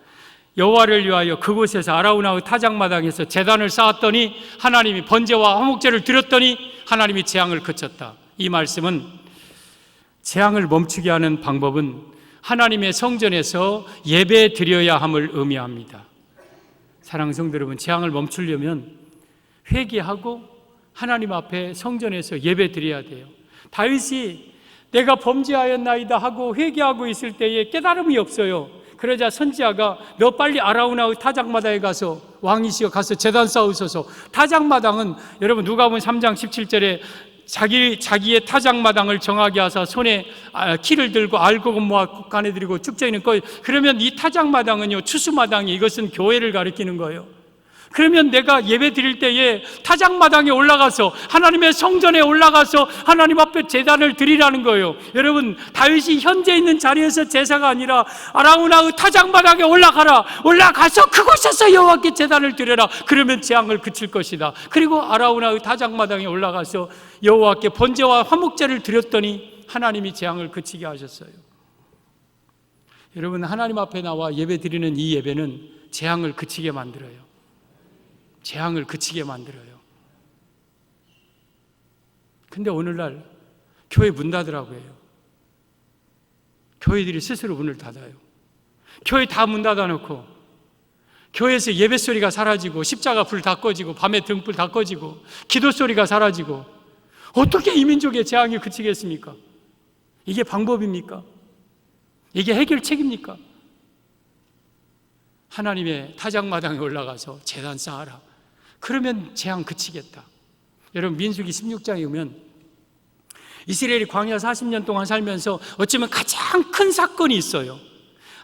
여호와를 위하여 그곳에서 아라우나의 타작마당에서 제단을 쌓았더니 하나님이 번제와 화목제를 드렸더니 하나님이 재앙을 그쳤다. 이 말씀은 재앙을 멈추게 하는 방법은 하나님의 성전에서 예배 드려야 함을 의미합니다. 사랑하는 성도 여러분, 재앙을 멈추려면 회개하고 하나님 앞에 성전에서 예배 드려야 돼요. 다윗이 내가 범죄하였나이다 하고 회개하고 있을 때에 깨달음이 없어요. 그러자 선지자가 너 빨리 아라우나의 타작마당에 가서, 왕이시여 가서 제단 쌓으소서. 타작마당은 여러분 누가복음 3장 17절에 자기의 타작마당을 정하게 하사 손에 키를 들고 알곡은 모아 가내드리고 쭉저이는 거예요. 그러면 이 타작마당은요, 추수마당이, 이것은 교회를 가리키는 거예요. 그러면 내가 예배 드릴 때에 타작마당에 올라가서 하나님의 성전에 올라가서 하나님 앞에 제단을 드리라는 거예요. 여러분, 다윗이 현재 있는 자리에서 제사가 아니라 아라우나의 타작마당에 올라가서 그곳에서 여호와께 제단을 드려라. 그러면 재앙을 그칠 것이다. 그리고 아라우나의 타작마당에 올라가서 여호와께 번제와 화목제를 드렸더니 하나님이 재앙을 그치게 하셨어요. 여러분, 하나님 앞에 나와 예배 드리는 이 예배는 재앙을 그치게 만들어요. 재앙을 그치게 만들어요. 근데 오늘날 교회 문 닫으라고 해요. 교회들이 스스로 문을 닫아요. 교회 다 문 닫아놓고 교회에서 예배 소리가 사라지고 십자가 불 다 꺼지고 밤에 등불 다 꺼지고 기도 소리가 사라지고 어떻게 이 민족의 재앙이 그치겠습니까? 이게 방법입니까? 이게 해결책입니까? 하나님의 타작마당에 올라가서 제단 쌓아라. 그러면 재앙 그치겠다. 여러분, 민수기 16장에 오면 이스라엘이 광야 40년 동안 살면서 어쩌면 가장 큰 사건이 있어요.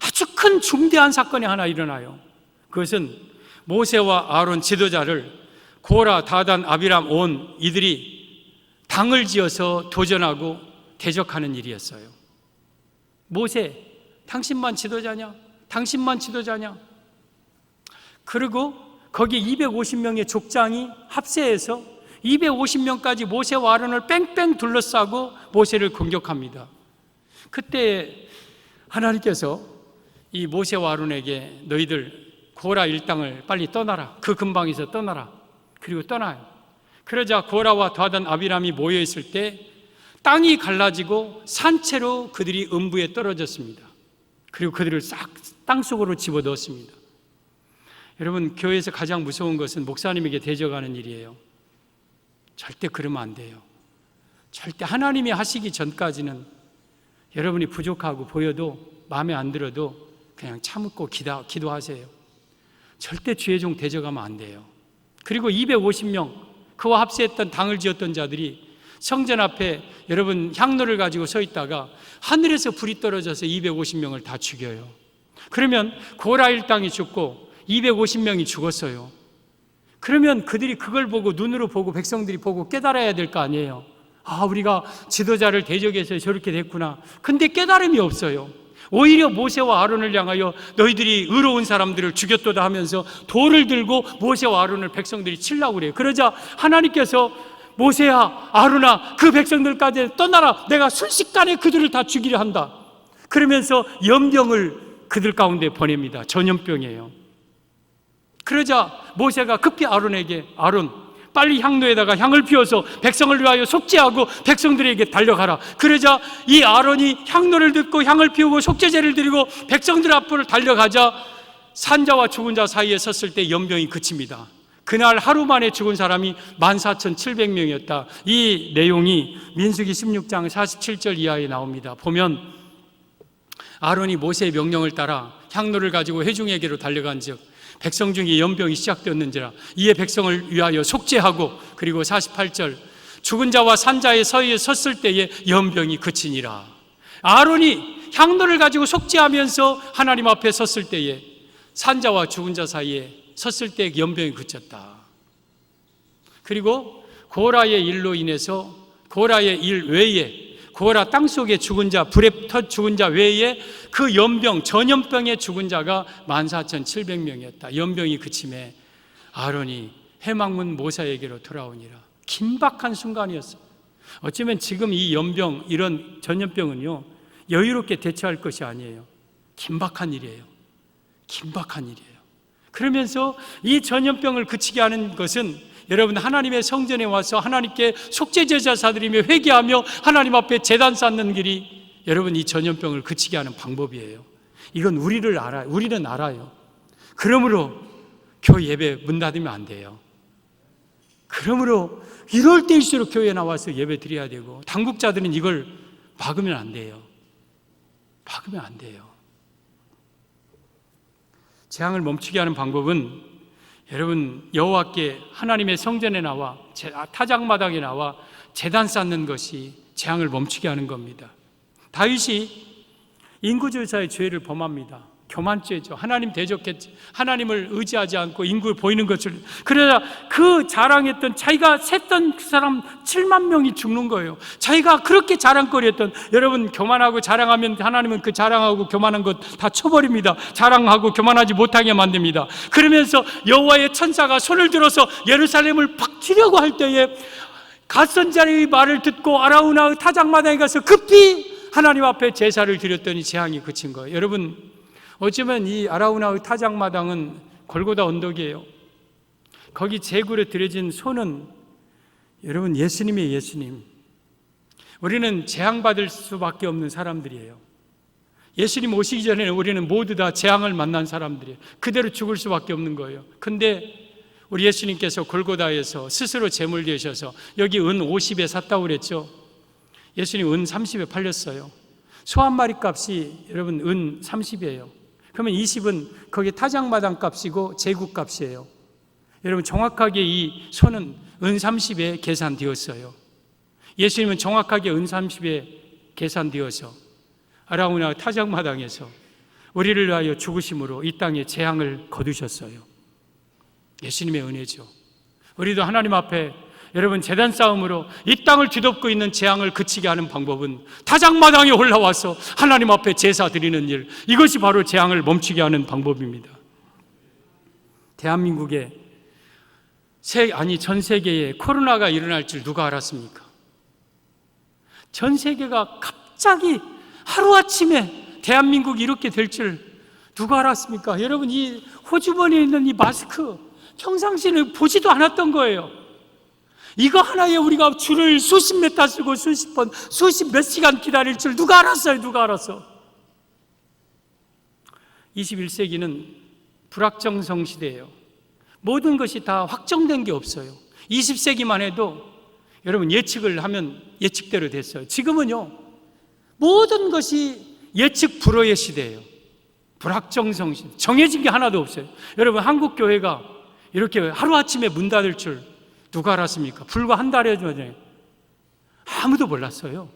아주 큰 중대한 사건이 하나 일어나요. 그것은 모세와 아론 지도자를 고라, 다단, 아비람, 온 이들이 당을 지어서 도전하고 대적하는 일이었어요. 모세, 당신만 지도자냐? 당신만 지도자냐? 그리고 거기 250명의 족장이 합세해서 250명까지 모세와 아론을 뺑뺑 둘러싸고 모세를 공격합니다. 그때 하나님께서 이 모세와 아론에게 너희들 고라 일당을 빨리 떠나라. 그 근방에서 떠나라. 그리고 떠나요. 그러자 고라와 다단 아비람이 모여있을 때 땅이 갈라지고 산채로 그들이 음부에 떨어졌습니다. 그리고 그들을 싹 땅속으로 집어넣었습니다. 여러분, 교회에서 가장 무서운 것은 목사님에게 대적하는 일이에요. 절대 그러면 안 돼요. 절대 하나님이 하시기 전까지는 여러분이 부족하고 보여도 마음에 안 들어도 그냥 참고 기도하세요. 절대 주의 종 대적하면 안 돼요. 그리고 250명 그와 합세했던 당을 지었던 자들이 성전 앞에 여러분 향로를 가지고 서 있다가 하늘에서 불이 떨어져서 250명을 다 죽여요. 그러면 고라 일당이 죽고 250명이 죽었어요. 그러면 그들이 그걸 보고 눈으로 보고 백성들이 보고 깨달아야 될 거 아니에요. 아, 우리가 지도자를 대적해서 저렇게 됐구나. 근데 깨달음이 없어요. 오히려 모세와 아론을 향하여 너희들이 의로운 사람들을 죽였도다 하면서 돌을 들고 모세와 아론을 백성들이 치려고 그래요. 그러자 하나님께서 모세야, 아론아, 그 백성들까지 떠나라. 내가 순식간에 그들을 다 죽이려 한다. 그러면서 연병을 그들 가운데 보냅니다. 전염병이에요. 그러자 모세가 급히 아론에게 아론, 빨리 향로에다가 향을 피워서 백성을 위하여 속죄하고 백성들에게 달려가라. 그러자 이 아론이 향로를 듣고 향을 피우고 속죄제를 드리고 백성들 앞으로 달려가자 산자와 죽은 자 사이에 섰을 때 연병이 그칩니다. 그날 하루 만에 죽은 사람이 14,700명이었다. 이 내용이 민수기 16장 47절 이하에 나옵니다. 보면 아론이 모세의 명령을 따라 향로를 가지고 회중에게로 달려간 즉 백성 중에 연병이 시작되었는지라 이에 백성을 위하여 속죄하고 그리고 48절 죽은 자와 산자의 사이에 섰을 때에 연병이 그치니라. 아론이 향로를 가지고 속죄하면서 하나님 앞에 섰을 때에 산자와 죽은 자 사이에 섰을 때 연병이 그쳤다. 그리고 고라의 일로 인해서 고라의 일 외에 고라 땅속에 죽은 자, 불에 터 죽은 자 외에 그 연병, 전염병에 죽은 자가 14,700명이었다. 연병이 그침에 아론이 해망문 모세에게로 돌아오니라. 긴박한 순간이었어요. 어쩌면 지금 이 연병, 이런 전염병은요, 여유롭게 대처할 것이 아니에요. 긴박한 일이에요. 긴박한 일이에요. 그러면서 이 전염병을 그치게 하는 것은 여러분 하나님의 성전에 와서 하나님께 속죄제자 사드리며 회개하며 하나님 앞에 제단 쌓는 길이 여러분 이 전염병을 그치게 하는 방법이에요. 이건 우리는 알아요. 그러므로 교회 예배 문 닫으면 안 돼요. 그러므로 이럴 때일수록 교회에 나와서 예배 드려야 되고 당국자들은 이걸 막으면 안 돼요. 막으면 안 돼요. 재앙을 멈추게 하는 방법은 여러분, 여호와께 하나님의 성전에 나와 타작마당에 나와 제단 쌓는 것이 재앙을 멈추게 하는 겁니다. 다윗이 인구조사의 죄를 범합니다. 교만죄죠. 하나님 대적했지. 하나님을 의지하지 않고 인구를 보이는 것을. 그러자 그 자랑했던, 자기가 셌던 그 사람 7만 명이 죽는 거예요. 자기가 그렇게 자랑거리했던, 여러분, 교만하고 자랑하면 하나님은 그 자랑하고 교만한 것 다 쳐버립니다. 자랑하고 교만하지 못하게 만듭니다. 그러면서 여호와의 천사가 손을 들어서 예루살렘을 박치려고 할 때에 갓선 자의 말을 듣고 아라우나의 타작마당에 가서 급히 하나님 앞에 제사를 드렸더니 재앙이 그친 거예요. 여러분, 어쩌면 이 아라우나의 타작마당은 골고다 언덕이에요. 거기 제굴에 드려진 소는 여러분 예수님의 예수님. 우리는 재앙받을 수밖에 없는 사람들이에요. 예수님 오시기 전에 우리는 모두 다 재앙을 만난 사람들이에요. 그대로 죽을 수밖에 없는 거예요. 근데 우리 예수님께서 골고다에서 스스로 제물 되셔서 여기 은 50에 샀다고 그랬죠. 예수님 은 30에 팔렸어요. 소 한 마리 값이 여러분 은 30이에요. 그러면 20은 거기 타작마당 값이고 제국 값이에요. 여러분, 정확하게 이 소는 은 30에 계산되었어요. 예수님은 정확하게 은 30에 계산되어서 아라우나 타작마당에서 우리를 위하여 죽으심으로 이 땅에 재앙을 거두셨어요. 예수님의 은혜죠. 우리도 하나님 앞에 여러분 제단 싸움으로 이 땅을 뒤덮고 있는 재앙을 그치게 하는 방법은 타작마당에 올라와서 하나님 앞에 제사 드리는 일, 이것이 바로 재앙을 멈추게 하는 방법입니다. 대한민국에 전 세계에 코로나가 일어날 줄 누가 알았습니까? 전 세계가 갑자기 하루아침에 대한민국이 이렇게 될 줄 누가 알았습니까? 여러분, 이 호주머니에 있는 이 마스크 평상시에는 보지도 않았던 거예요. 이거 하나에 우리가 줄을 수십 메타 쓰고 수십 번, 수십 몇 시간 기다릴 줄 누가 알았어요? 누가 알았어? 21세기는 불확정성 시대예요. 모든 것이 다 확정된 게 없어요. 20세기만 해도 여러분 예측을 하면 예측대로 됐어요. 지금은요, 모든 것이 예측 불허의 시대예요. 불확정성 시대. 정해진 게 하나도 없어요. 여러분, 한국 교회가 이렇게 하루아침에 문 닫을 줄 누가 알았습니까? 불과 한 달여 전에 아무도 몰랐어요.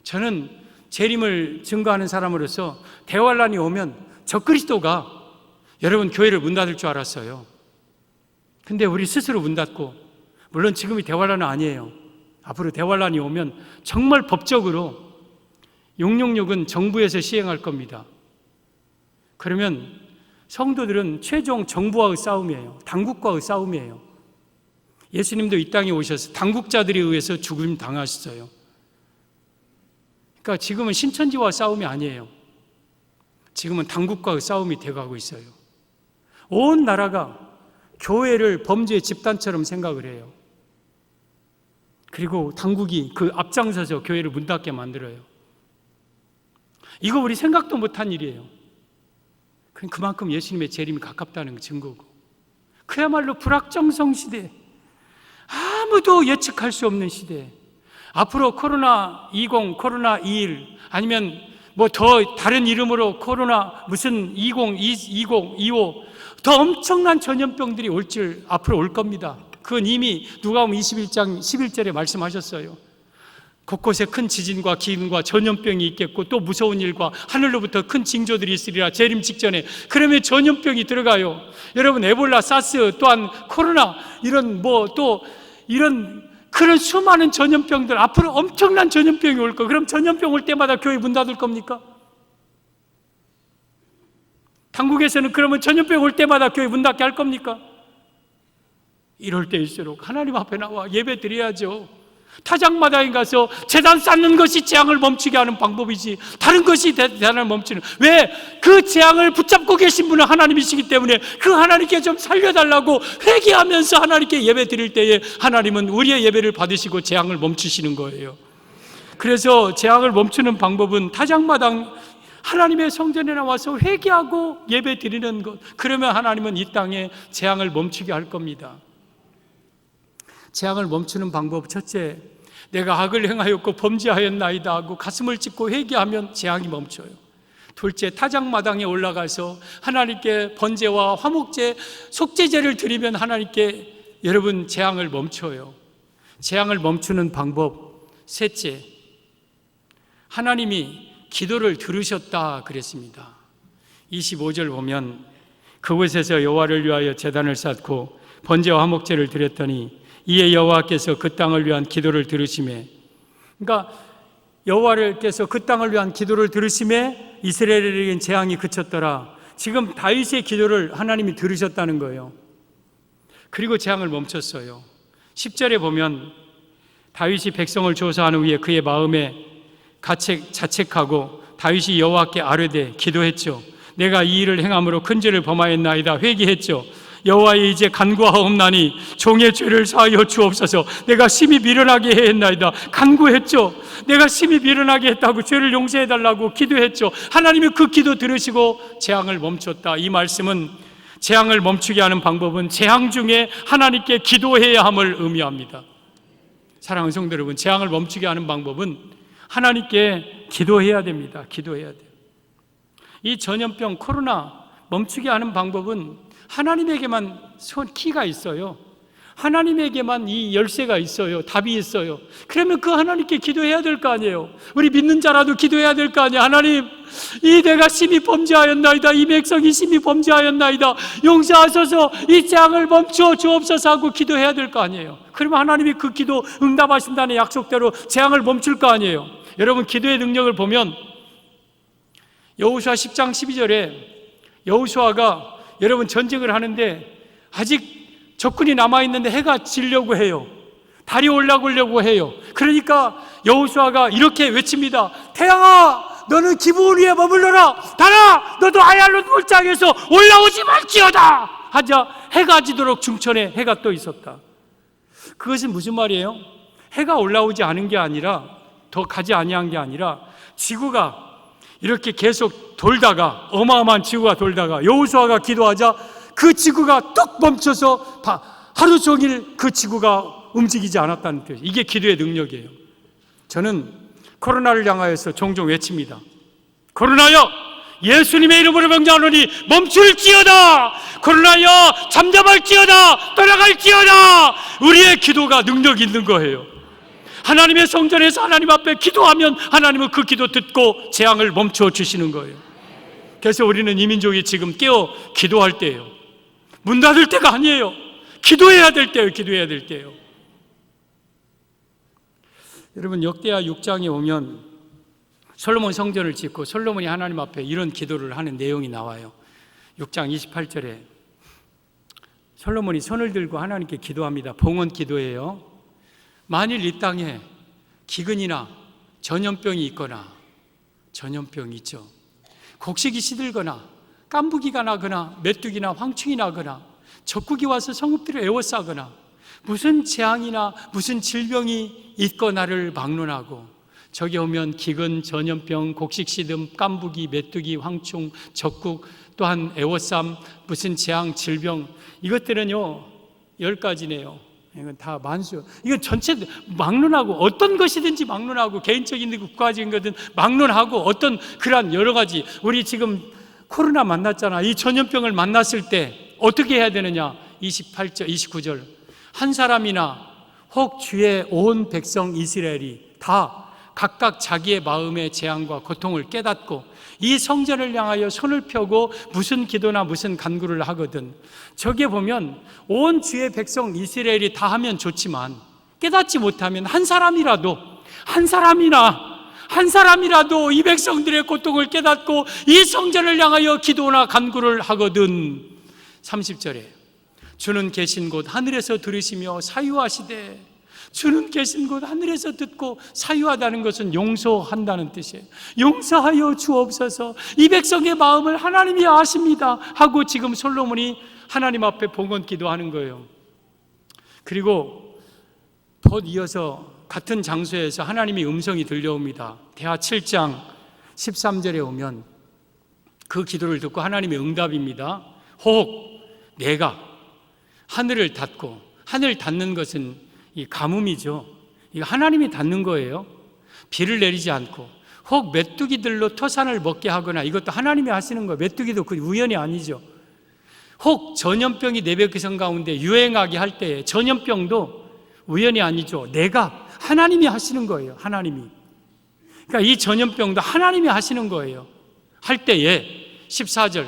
저는 재림을 증거하는 사람으로서 대환란이 오면 적그리스도가 여러분 교회를 문 닫을 줄 알았어요. 근데 우리 스스로 문 닫고, 물론 지금이 대환란은 아니에요. 앞으로 대환란이 오면 정말 법적으로 666은 정부에서 시행할 겁니다. 그러면 성도들은 최종 정부와의 싸움이에요. 당국과의 싸움이에요. 예수님도 이 땅에 오셔서 당국자들에 의해서 죽임 당하셨어요. 그러니까 지금은 신천지와 싸움이 아니에요. 지금은 당국과의 싸움이 돼가고 있어요. 온 나라가 교회를 범죄의 집단처럼 생각을 해요. 그리고 당국이 그 앞장서서 교회를 문 닫게 만들어요. 이거 우리 생각도 못한 일이에요. 그만큼 예수님의 재림이 가깝다는 증거고, 그야말로 불확정성 시대, 아무도 예측할 수 없는 시대. 앞으로 코로나 20, 코로나 21, 아니면 뭐 더 다른 이름으로 코로나 무슨 25 더 엄청난 전염병들이 올 줄 앞으로 올 겁니다. 그건 이미 누가복음 21장 11절에 말씀하셨어요. 곳곳에 큰 지진과 기근과 전염병이 있겠고 또 무서운 일과 하늘로부터 큰 징조들이 있으리라. 재림 직전에. 그러면 전염병이 들어가요. 여러분, 에볼라, 사스, 또한 코로나, 이런 그런 수많은 전염병들, 앞으로 엄청난 전염병이 올 거예요. 그럼 전염병 올 때마다 교회 문 닫을 겁니까? 당국에서는 그러면 전염병 올 때마다 교회 문 닫게 할 겁니까? 이럴 때일수록 하나님 앞에 나와 예배 드려야죠. 타작마당에 가서 제단 쌓는 것이 재앙을 멈추게 하는 방법이지, 다른 것이 재앙을 멈추는, 왜? 그 재앙을 붙잡고 계신 분은 하나님이시기 때문에 그 하나님께 좀 살려달라고 회개하면서 하나님께 예배 드릴 때에 하나님은 우리의 예배를 받으시고 재앙을 멈추시는 거예요. 그래서 재앙을 멈추는 방법은 타작마당 하나님의 성전에 나와서 회개하고 예배 드리는 것. 그러면 하나님은 이 땅에 재앙을 멈추게 할 겁니다. 재앙을 멈추는 방법, 첫째, 내가 악을 행하였고 범죄하였나이다 하고 가슴을 찢고 회개하면 재앙이 멈춰요. 둘째, 타작마당에 올라가서 하나님께 번제와 화목제, 속죄제를 드리면 하나님께 여러분 재앙을 멈춰요. 재앙을 멈추는 방법. 셋째, 하나님이 기도를 들으셨다 그랬습니다. 25절 보면 그곳에서 여호와를 위하여 제단을 쌓고 번제와 화목제를 드렸더니 이에 여호와께서 그 땅을 위한 기도를 들으시매, 그러니까 여호와께서 그 땅을 위한 기도를 들으시매 이스라엘에게는 재앙이 그쳤더라. 지금 다윗의 기도를 하나님이 들으셨다는 거예요. 그리고 재앙을 멈췄어요. 10절에 보면 다윗이 백성을 조사한 후에 그의 마음에 자책하고 다윗이 여호와께 아뢰되 기도했죠. 내가 이 일을 행함으로 큰 죄를 범하였나이다 회개했죠. 여호와의 이제 간구하옵나니 종의 죄를 사하여 주옵소서. 내가 심히 미련하게 했나이다. 간구했죠. 내가 심히 미련하게 했다고 죄를 용서해달라고 기도했죠. 하나님이 그 기도 들으시고 재앙을 멈췄다. 이 말씀은 재앙을 멈추게 하는 방법은 재앙 중에 하나님께 기도해야 함을 의미합니다. 사랑하는 성도 여러분, 재앙을 멈추게 하는 방법은 하나님께 기도해야 됩니다. 기도해야 돼요. 이 전염병 코로나 멈추게 하는 방법은 하나님에게만 키가 있어요. 하나님에게만 이 열쇠가 있어요. 답이 있어요. 그러면 그 하나님께 기도해야 될 거 아니에요. 우리 믿는 자라도 기도해야 될 거 아니에요. 하나님, 이 내가 심히 범죄하였나이다. 이 백성이 심히 범죄하였나이다. 용서하소서. 이 재앙을 멈추어 주옵소서 하고 기도해야 될 거 아니에요. 그러면 하나님이 그 기도 응답하신다는 약속대로 재앙을 멈출 거 아니에요. 여러분, 기도의 능력을 보면 여호수아 10장 12절에 여호수아가 여러분 전쟁을 하는데 아직 적군이 남아있는데 해가 지려고 해요. 달이 올라오려고 해요. 그러니까 여호수아가 이렇게 외칩니다. 태양아, 너는 기브온 위에 머물러라. 달아, 너도 아얄론 골짜기에서 올라오지 말지어다 하자 해가 지도록 중천에 해가 떠 있었다. 그것은 무슨 말이에요? 해가 올라오지 않은 게 아니라, 더 가지 아니한 게 아니라 지구가 이렇게 계속 돌다가, 어마어마한 지구가 돌다가 여호수아가 기도하자 그 지구가 뚝 멈춰서 하루 종일 그 지구가 움직이지 않았다는 뜻이에요. 이게 기도의 능력이에요. 저는 코로나를 향하여서 종종 외칩니다. 코로나여, 예수님의 이름으로 명령하노니 멈출지어다. 코로나여, 잠잠할지어다. 떠나갈지어다. 우리의 기도가 능력이 있는 거예요. 하나님의 성전에서 하나님 앞에 기도하면 하나님은 그 기도 듣고 재앙을 멈춰 주시는 거예요. 그래서 우리는 이 민족이 지금 깨어 기도할 때예요. 문 닫을 때가 아니에요. 기도해야 될 때예요. 기도해야 될 때예요. 여러분, 역대하 6장에 오면 솔로몬 성전을 짓고 솔로몬이 하나님 앞에 이런 기도를 하는 내용이 나와요. 6장 28절에 솔로몬이 손을 들고 하나님께 기도합니다. 봉헌 기도예요. 만일 이 땅에 기근이나 전염병이 있거나, 전염병이 있죠. 곡식이 시들거나 깐부기가 나거나 메뚜기나 황충이 나거나 적국이 와서 성읍들을 에워싸거나 무슨 재앙이나 무슨 질병이 있거나를 막론하고, 저기 오면 기근, 전염병, 곡식 시듬, 깐부기, 메뚜기, 황충, 적국, 또한 에워쌈, 무슨 재앙, 질병, 이것들은요 10가지네요. 이건 다 만수. 이건 전체 막론하고, 어떤 것이든지 막론하고, 개인적인 국가적인 것은 막론하고, 어떤 그러한 여러 가지. 우리 지금 코로나 만났잖아. 이 전염병을 만났을 때 어떻게 해야 되느냐? 28절, 29절. 한 사람이나 혹 주의 온 백성 이스라엘이 다 각각 자기의 마음의 재앙과 고통을 깨닫고 이 성전을 향하여 손을 펴고 무슨 기도나 무슨 간구를 하거든, 저기에 보면 온 주의 백성 이스라엘이 다 하면 좋지만 깨닫지 못하면 한 사람이라도 이 백성들의 고통을 깨닫고 이 성전을 향하여 기도나 간구를 하거든. 30절에 주는 계신 곳 하늘에서 들으시며 사유하시되, 주는 계신 곳 하늘에서 듣고, 사유하다는 것은 용서한다는 뜻이에요. 용서하여 주옵소서. 이 백성의 마음을 하나님이 아십니다 하고 지금 솔로몬이 하나님 앞에 봉헌 기도하는 거예요. 그리고 곧 이어서 같은 장소에서 하나님의 음성이 들려옵니다. 대하 7장 13절에 오면 그 기도를 듣고 하나님의 응답입니다. 혹 내가 하늘을 닫고, 하늘 닫는 것은 이 가뭄이죠. 이거 하나님이 닫는 거예요. 비를 내리지 않고 혹 메뚜기들로 토산을 먹게 하거나, 이것도 하나님이 하시는 거예요. 메뚜기도 그 우연이 아니죠. 혹 전염병이 내 백성 가운데 유행하게 할 때에 전염병도 우연이 아니죠. 내가 하나님이 하시는 거예요. 하나님이. 그러니까 이 전염병도 하나님이 하시는 거예요. 할 때에 14절,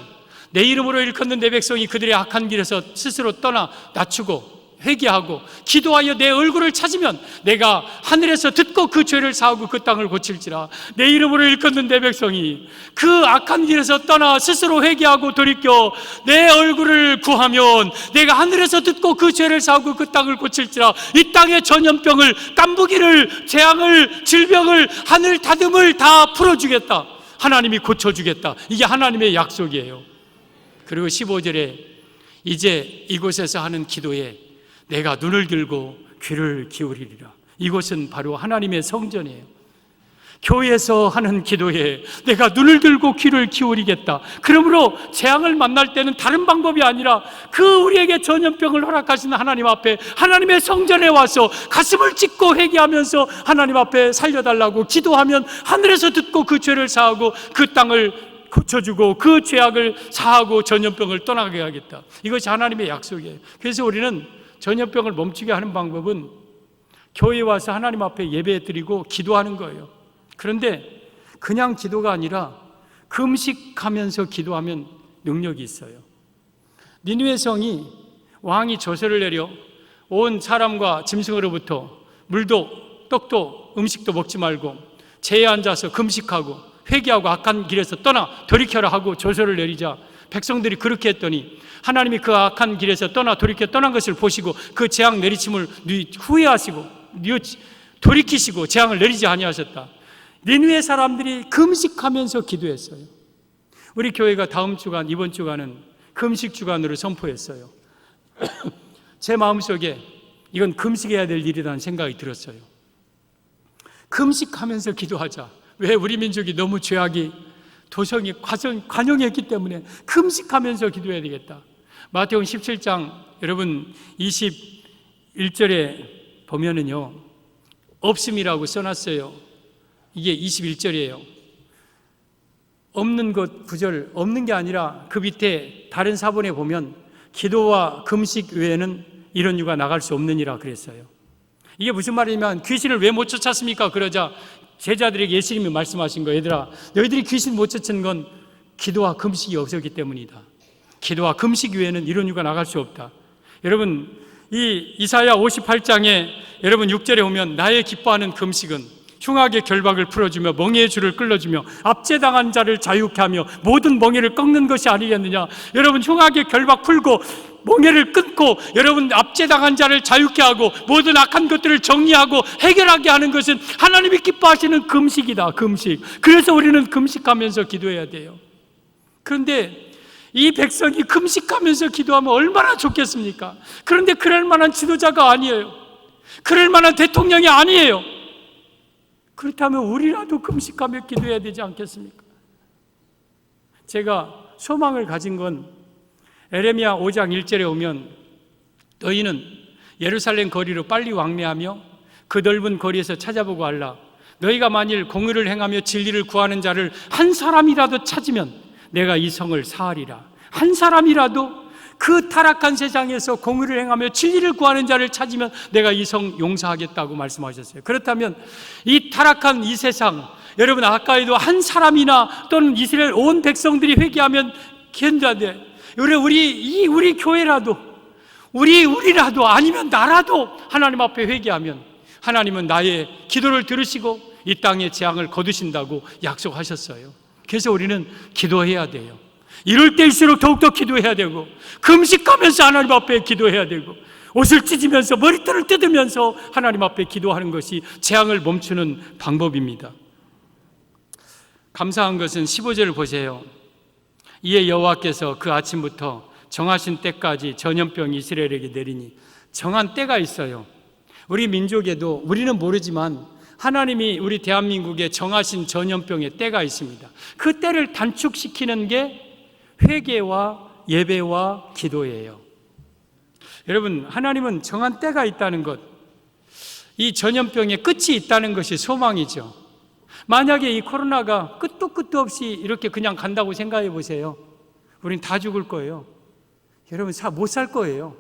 내 이름으로 일컫는 내 백성이 그들의 악한 길에서 스스로 떠나 낮추고 회개하고 기도하여 내 얼굴을 찾으면 내가 하늘에서 듣고 그 죄를 사하고 그 땅을 고칠지라. 내 이름으로 일컫는 내 백성이 그 악한 길에서 떠나 스스로 회개하고 돌이켜 내 얼굴을 구하면 내가 하늘에서 듣고 그 죄를 사하고 그 땅을 고칠지라. 이 땅의 전염병을, 깐부기를, 재앙을, 질병을, 하늘 다듬을 다 풀어주겠다. 하나님이 고쳐주겠다. 이게 하나님의 약속이에요. 그리고 15절에 이제 이곳에서 하는 기도에 내가 눈을 들고 귀를 기울이리라. 이곳은 바로 하나님의 성전이에요. 교회에서 하는 기도에 내가 눈을 들고 귀를 기울이겠다. 그러므로 재앙을 만날 때는 다른 방법이 아니라 그 우리에게 전염병을 허락하시는 하나님 앞에, 하나님의 성전에 와서 가슴을 찢고 회개하면서 하나님 앞에 살려달라고 기도하면 하늘에서 듣고 그 죄를 사하고 그 땅을 고쳐주고 그 죄악을 사하고 전염병을 떠나게 하겠다. 이것이 하나님의 약속이에요. 그래서 우리는 전염병을 멈추게 하는 방법은 교회에 와서 하나님 앞에 예배드리고 기도하는 거예요. 그런데 그냥 기도가 아니라 금식하면서 기도하면 능력이 있어요. 니느웨 성이 왕이 조서를 내려 온 사람과 짐승으로부터 물도 떡도 음식도 먹지 말고 제에 앉아서 금식하고 회개하고 악한 길에서 떠나 돌이켜라 하고 조서를 내리자 백성들이 그렇게 했더니 하나님이 그 악한 길에서 떠나 돌이켜 떠난 것을 보시고 그 재앙 내리침을 후회하시고 돌이키시고 재앙을 내리지 아니하셨다. 니느웨 사람들이 금식하면서 기도했어요. 우리 교회가 다음 주간, 이번 주간은 금식 주간으로 선포했어요. 제 마음속에 이건 금식해야 될 일이라는 생각이 들었어요. 금식하면서 기도하자. 왜? 우리 민족이 너무 죄악이 도성이 관영했기 때문에 금식하면서 기도해야 되겠다. 마태복음 17장 여러분 21절에 보면은요, 없음이라고 써놨어요. 이게 21절이에요. 없는 것 9절, 없는 게 아니라 그 밑에 다른 사본에 보면 기도와 금식 외에는 이런 유가 나갈 수 없느니라 그랬어요. 이게 무슨 말이냐면 귀신을 왜 못 쫓았습니까? 그러자 제자들에게 예수님이 말씀하신 거예요. 얘들아, 너희들이 귀신 못 쫓은 건 기도와 금식이 없었기 때문이다. 기도와 금식 외에는 이런 유가 나갈 수 없다. 여러분, 이 이사야 58장에 여러분 6절에 보면 나의 기뻐하는 금식은 흉악의 결박을 풀어주며 멍에의 줄을 끌어주며 압제당한 자를 자유케 하며 모든 멍에를 꺾는 것이 아니겠느냐. 여러분, 흉악의 결박 풀고 멍에를 끊고 여러분 압제당한 자를 자유케 하고 모든 악한 것들을 정리하고 해결하게 하는 것은 하나님이 기뻐하시는 금식이다. 금식. 그래서 우리는 금식하면서 기도해야 돼요. 그런데 이 백성이 금식하면서 기도하면 얼마나 좋겠습니까? 그런데 그럴 만한 지도자가 아니에요. 그럴 만한 대통령이 아니에요. 그렇다면 우리라도 금식하며 기도해야 되지 않겠습니까? 제가 소망을 가진 건 에레미야 5장 1절에 오면 너희는 예루살렘 거리로 빨리 왕래하며 그 넓은 거리에서 찾아보고 알라. 너희가 만일 공의를 행하며 진리를 구하는 자를 한 사람이라도 찾으면 내가 이 성을 사하리라. 한 사람이라도 그 타락한 세상에서 공의를 행하며 진리를 구하는 자를 찾으면 내가 이 성 용서하겠다고 말씀하셨어요. 그렇다면 이 타락한 이 세상, 여러분 아까에도 한 사람이나 또는 이스라엘 온 백성들이 회개하면 견뎌야 우리 교회라도 우리라도 아니면 나라도 하나님 앞에 회개하면 하나님은 나의 기도를 들으시고 이 땅의 재앙을 거두신다고 약속하셨어요. 그래서 우리는 기도해야 돼요. 이럴 때일수록 더욱더 기도해야 되고 금식하면서 하나님 앞에 기도해야 되고 옷을 찢으면서 머리털을 뜯으면서 하나님 앞에 기도하는 것이 재앙을 멈추는 방법입니다. 감사한 것은 15절을 보세요. 이에 여호와께서 그 아침부터 정하신 때까지 전염병이 이스라엘에게 내리니 정한 때가 있어요. 우리 민족에도 우리는 모르지만 하나님이 우리 대한민국에 정하신 전염병의 때가 있습니다. 그 때를 단축시키는 게 회개와 예배와 기도예요. 여러분, 하나님은 정한 때가 있다는 것, 이 전염병의 끝이 있다는 것이 소망이죠. 만약에 이 코로나가 끝도 없이 이렇게 그냥 간다고 생각해 보세요. 우린 다 죽을 거예요. 여러분 못 살 거예요.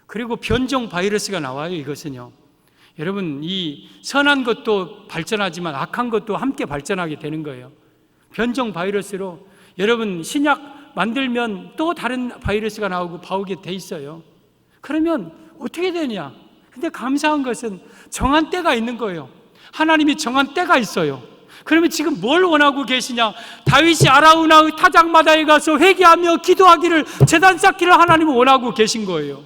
그리고 변종 바이러스가 나와요. 이것은요, 여러분, 이 선한 것도 발전하지만 악한 것도 함께 발전하게 되는 거예요. 변종 바이러스로 여러분 신약 만들면 또 다른 바이러스가 나오게 돼 있어요. 그러면 어떻게 되냐? 근데 감사한 것은 정한 때가 있는 거예요. 하나님이 정한 때가 있어요. 그러면 지금 뭘 원하고 계시냐? 다윗이 아라우나의 타작마다에 가서 회개하며 기도하기를, 제단 쌓기를 하나님은 원하고 계신 거예요.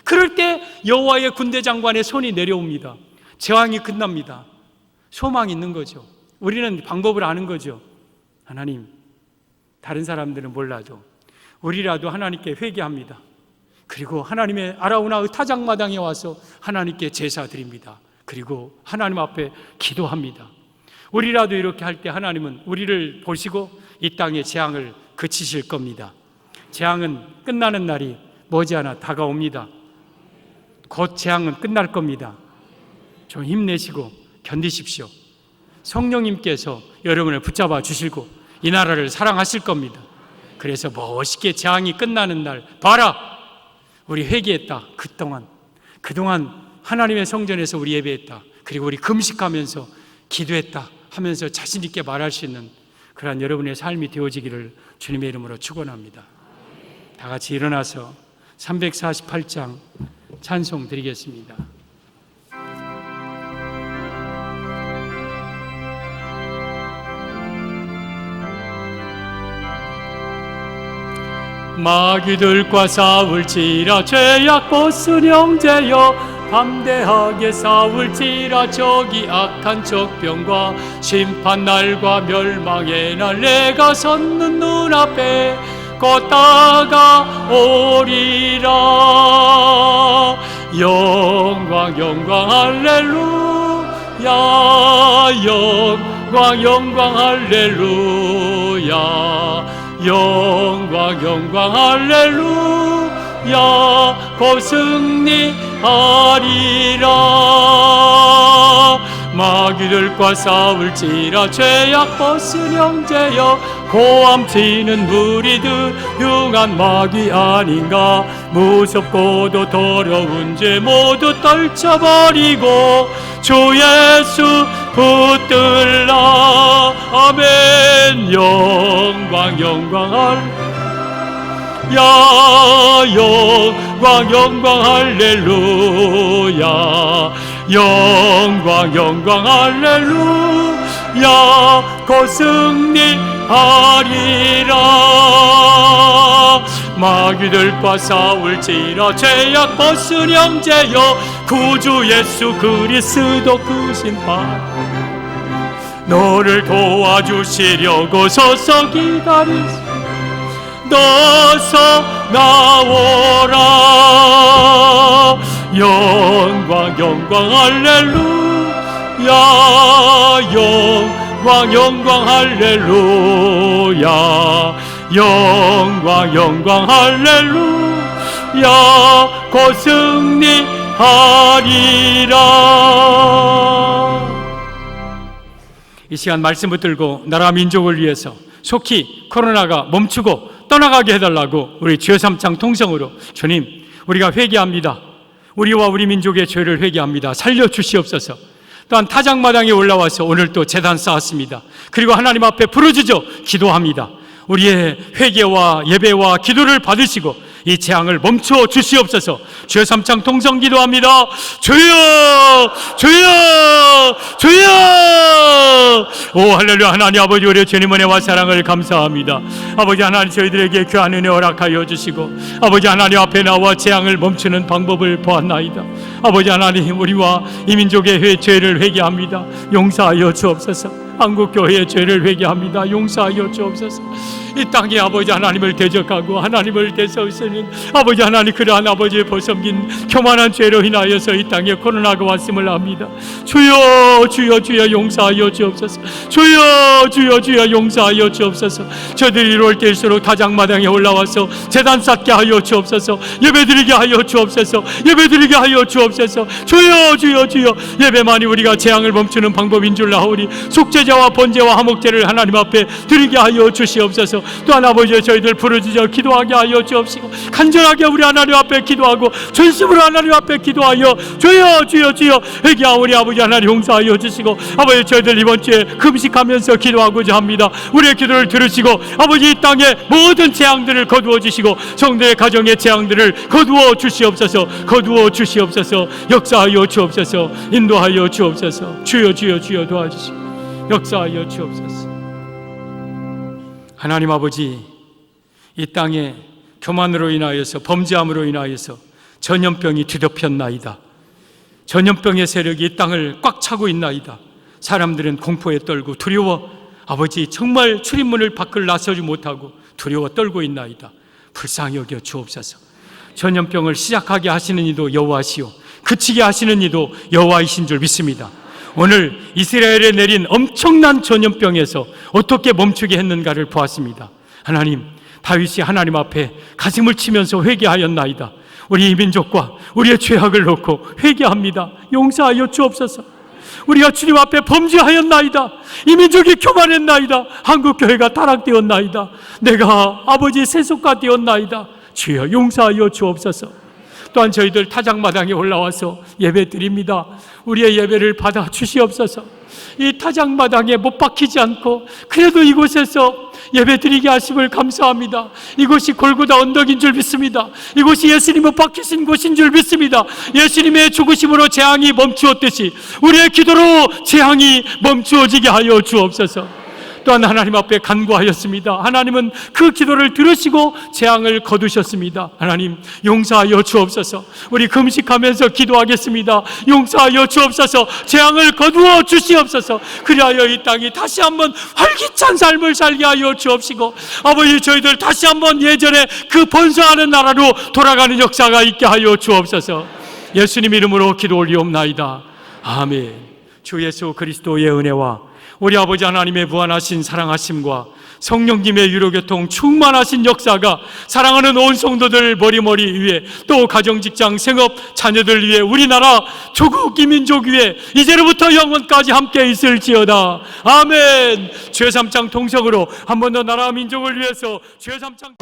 그럴 때 여호와의 군대 장관의 손이 내려옵니다. 재앙이 끝납니다. 소망이 있는 거죠. 우리는 방법을 아는 거죠. 하나님, 다른 사람들은 몰라도 우리라도 하나님께 회개합니다. 그리고 하나님의 아라우나의 타작마당에 와서 하나님께 제사 드립니다. 그리고 하나님 앞에 기도합니다. 우리라도 이렇게 할 때 하나님은 우리를 보시고 이 땅의 재앙을 그치실 겁니다. 재앙은 끝나는 날이 머지않아 다가옵니다. 곧 재앙은 끝날 겁니다. 좀 힘내시고 견디십시오. 성령님께서 여러분을 붙잡아 주시고 이 나라를 사랑하실 겁니다. 그래서 멋있게 재앙이 끝나는 날, 봐라! 우리 회개했다. 그동안 하나님의 성전에서 우리 예배했다. 그리고 우리 금식하면서 기도했다 하면서 자신 있게 말할 수 있는 그러한 여러분의 삶이 되어지기를 주님의 이름으로 축원합니다. 다 같이 일어나서 348장 찬송 드리겠습니다. 마귀들과 싸울지라 죄악 벗은 형제여, 담대하게 싸울지라 저기 악한 적병과 심판날과 멸망의 날 내가 섰는 눈앞에 걷다가 오리라. 영광 영광 할렐루야, 영광 영광 할렐루야, 영광 영광 할렐루야, 곧 승리하리라. 마귀들과 싸울지라 죄악 벗은 형제여, 고함치는 무리들 흉한 마귀 아닌가. 무섭고도 더러운 죄 모두 떨쳐버리고 주 예수 붙들라. 아멘. 영광 영광 할렐루야, 영광 영광 할렐루야, 영광 영광 할렐루야, 곧 승리하리라. 마귀들과 싸울지라 죄악 벗은 형제여, 구주 예수 그리스도 그 심판 너를 도와주시려고 서서 기다리시. 너서 나오라. 영광 영광 할렐루야, 영광 영광 할렐루야, 영광 영광 할렐루야, 곧 승리하리라. 이 시간 말씀 붙들고 나라 민족을 위해서 속히 코로나가 멈추고 떠나가게 해달라고 우리 주여 삼창 통성으로, 주님, 우리가 회개합니다. 우리와 우리 민족의 죄를 회개합니다. 살려주시옵소서. 또한 타작마당에 올라와서 오늘 또 제단 쌓았습니다. 그리고 하나님 앞에 부르짖어 기도합니다. 우리의 회개와 예배와 기도를 받으시고 이 재앙을 멈춰 주시옵소서. 주여 삼창 통성 기도합니다. 주여, 주여, 주여. 오 할렐루야. 하나님 아버지, 우리 주님 은혜와 사랑을 감사합니다. 아버지 하나님, 저희들에게 귀한 은혜 허락하여 주시고 아버지 하나님 앞에 나와 재앙을 멈추는 방법을 보았나이다. 아버지 하나님, 우리와 이 민족의 죄를 회개합니다. 용서하여 주옵소서. 한국교회의 죄를 회개합니다. 용서하여 주옵소서. 이 땅에 아버지 하나님을 대적하고 하나님을 대적하시는 아버지 하나님, 그러한 아버지의 벗어긴 교만한 죄로 인하여서 이 땅에 코로나가 왔음을 압니다. 주여, 주여, 주여 용서하여 주옵소서. 주여, 주여, 주여 용서하여 주옵소서. 저들이 이럴 때일수록 타작마당에 올라와서 제단 쌓게 하여 주옵소서. 예배드리게 하여 주옵소서. 예배드리게 하여 주옵소서. 주여, 주여, 주여. 예배만이 우리가 재앙을 멈추는 방법인 줄 아오니 속죄 속죄제와 번제와 화목제를 하나님 앞에 드리게 하여 주시옵소서. 또한 아버지 저희들 부르짖어 기도하게 하여 주옵시고 간절하게 우리 하나님 앞에 기도하고 전심으로 하나님 앞에 기도하여 주여 주여 주여 회개하오니 아버지 하나님 용서하여 주시고 아버지 저희들 이번 주에 금식하면서 기도하고자 합니다. 우리의 기도를 들으시고 아버지 이 땅의 모든 재앙들을 거두어 주시고 성도의 가정의 재앙들을 거두어 주시옵소서. 거두어 주시옵소서. 역사하여 주옵소서. 인도하여 주옵소서. 주여 주여 주여 도와주시고 역사하여 주옵소서. 하나님 아버지, 이 땅에 교만으로 인하여서 범죄함으로 인하여서 전염병이 뒤덮였나이다. 전염병의 세력이 이 땅을 꽉 차고 있나이다. 사람들은 공포에 떨고 두려워 아버지 정말 출입문을 밖을 나서지 못하고 두려워 떨고 있나이다. 불쌍히 여겨 주옵소서. 전염병을 시작하게 하시는 이도 여호와시오 그치게 하시는 이도 여호와이신 줄 믿습니다. 오늘 이스라엘에 내린 엄청난 전염병에서 어떻게 멈추게 했는가를 보았습니다. 하나님, 다윗이 하나님 앞에 가슴을 치면서 회개하였나이다. 우리 민족과 우리의 죄악을 놓고 회개합니다. 용서하여 주옵소서. 우리가 주님 앞에 범죄하였나이다. 이 민족이 교만했나이다. 한국교회가 타락되었나이다. 내가 아버지 세속화 되었나이다. 주여 용서하여 주옵소서. 또한 저희들 타작마당에 올라와서 예배 드립니다. 우리의 예배를 받아 주시옵소서. 이 타작마당에 못 박히지 않고 그래도 이곳에서 예배 드리게 하심을 감사합니다. 이곳이 골고다 언덕인 줄 믿습니다. 이곳이 예수님 못 박히신 곳인 줄 믿습니다. 예수님의 죽으심으로 재앙이 멈추었듯이 우리의 기도로 재앙이 멈추어지게 하여 주옵소서. 또한 하나님 앞에 간구하였습니다. 하나님은 그 기도를 들으시고 재앙을 거두셨습니다. 하나님 용서하여 주옵소서. 우리 금식하면서 기도하겠습니다. 용서하여 주옵소서. 재앙을 거두어 주시옵소서. 그리하여 이 땅이 다시 한번 활기찬 삶을 살게 하여 주옵시고 아버지 저희들 다시 한번 예전에 그 번성하는 나라로 돌아가는 역사가 있게 하여 주옵소서. 예수님 이름으로 기도 올리옵나이다. 아멘. 주 예수 그리스도의 은혜와 우리 아버지 하나님의 무한하신 사랑하심과 성령님의 유로교통 충만하신 역사가 사랑하는 온 성도들 머리머리 위에 또 가정, 직장, 생업, 자녀들 위에 우리나라 조국 이민족 위에 이제로부터 영원까지 함께 있을지어다. 아멘. 죄삼창 통성으로 한 번 더 나라 민족을 위해서 죄삼창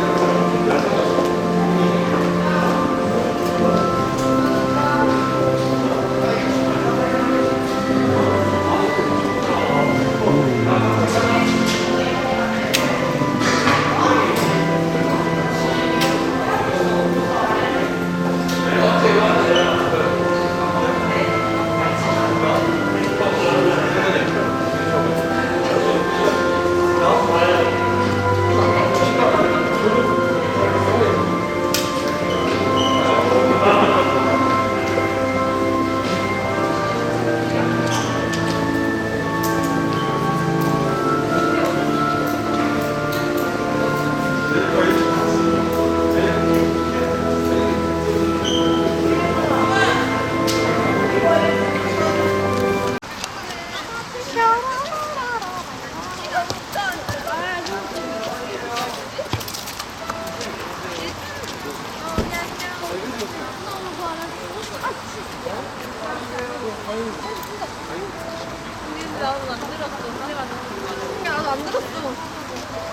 나도 안 들었어.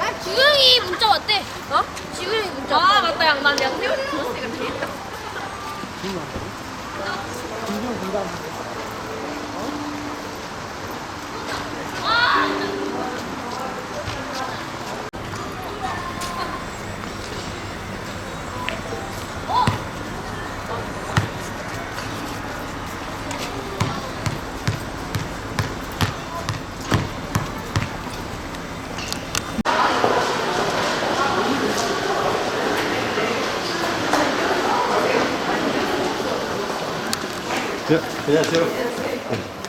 아, 지금이 문자 왔대. 어? 지금이 문자. 아, 맞다. 양, 난 태훈이 들었으니까 재밌다. 안녕하세요.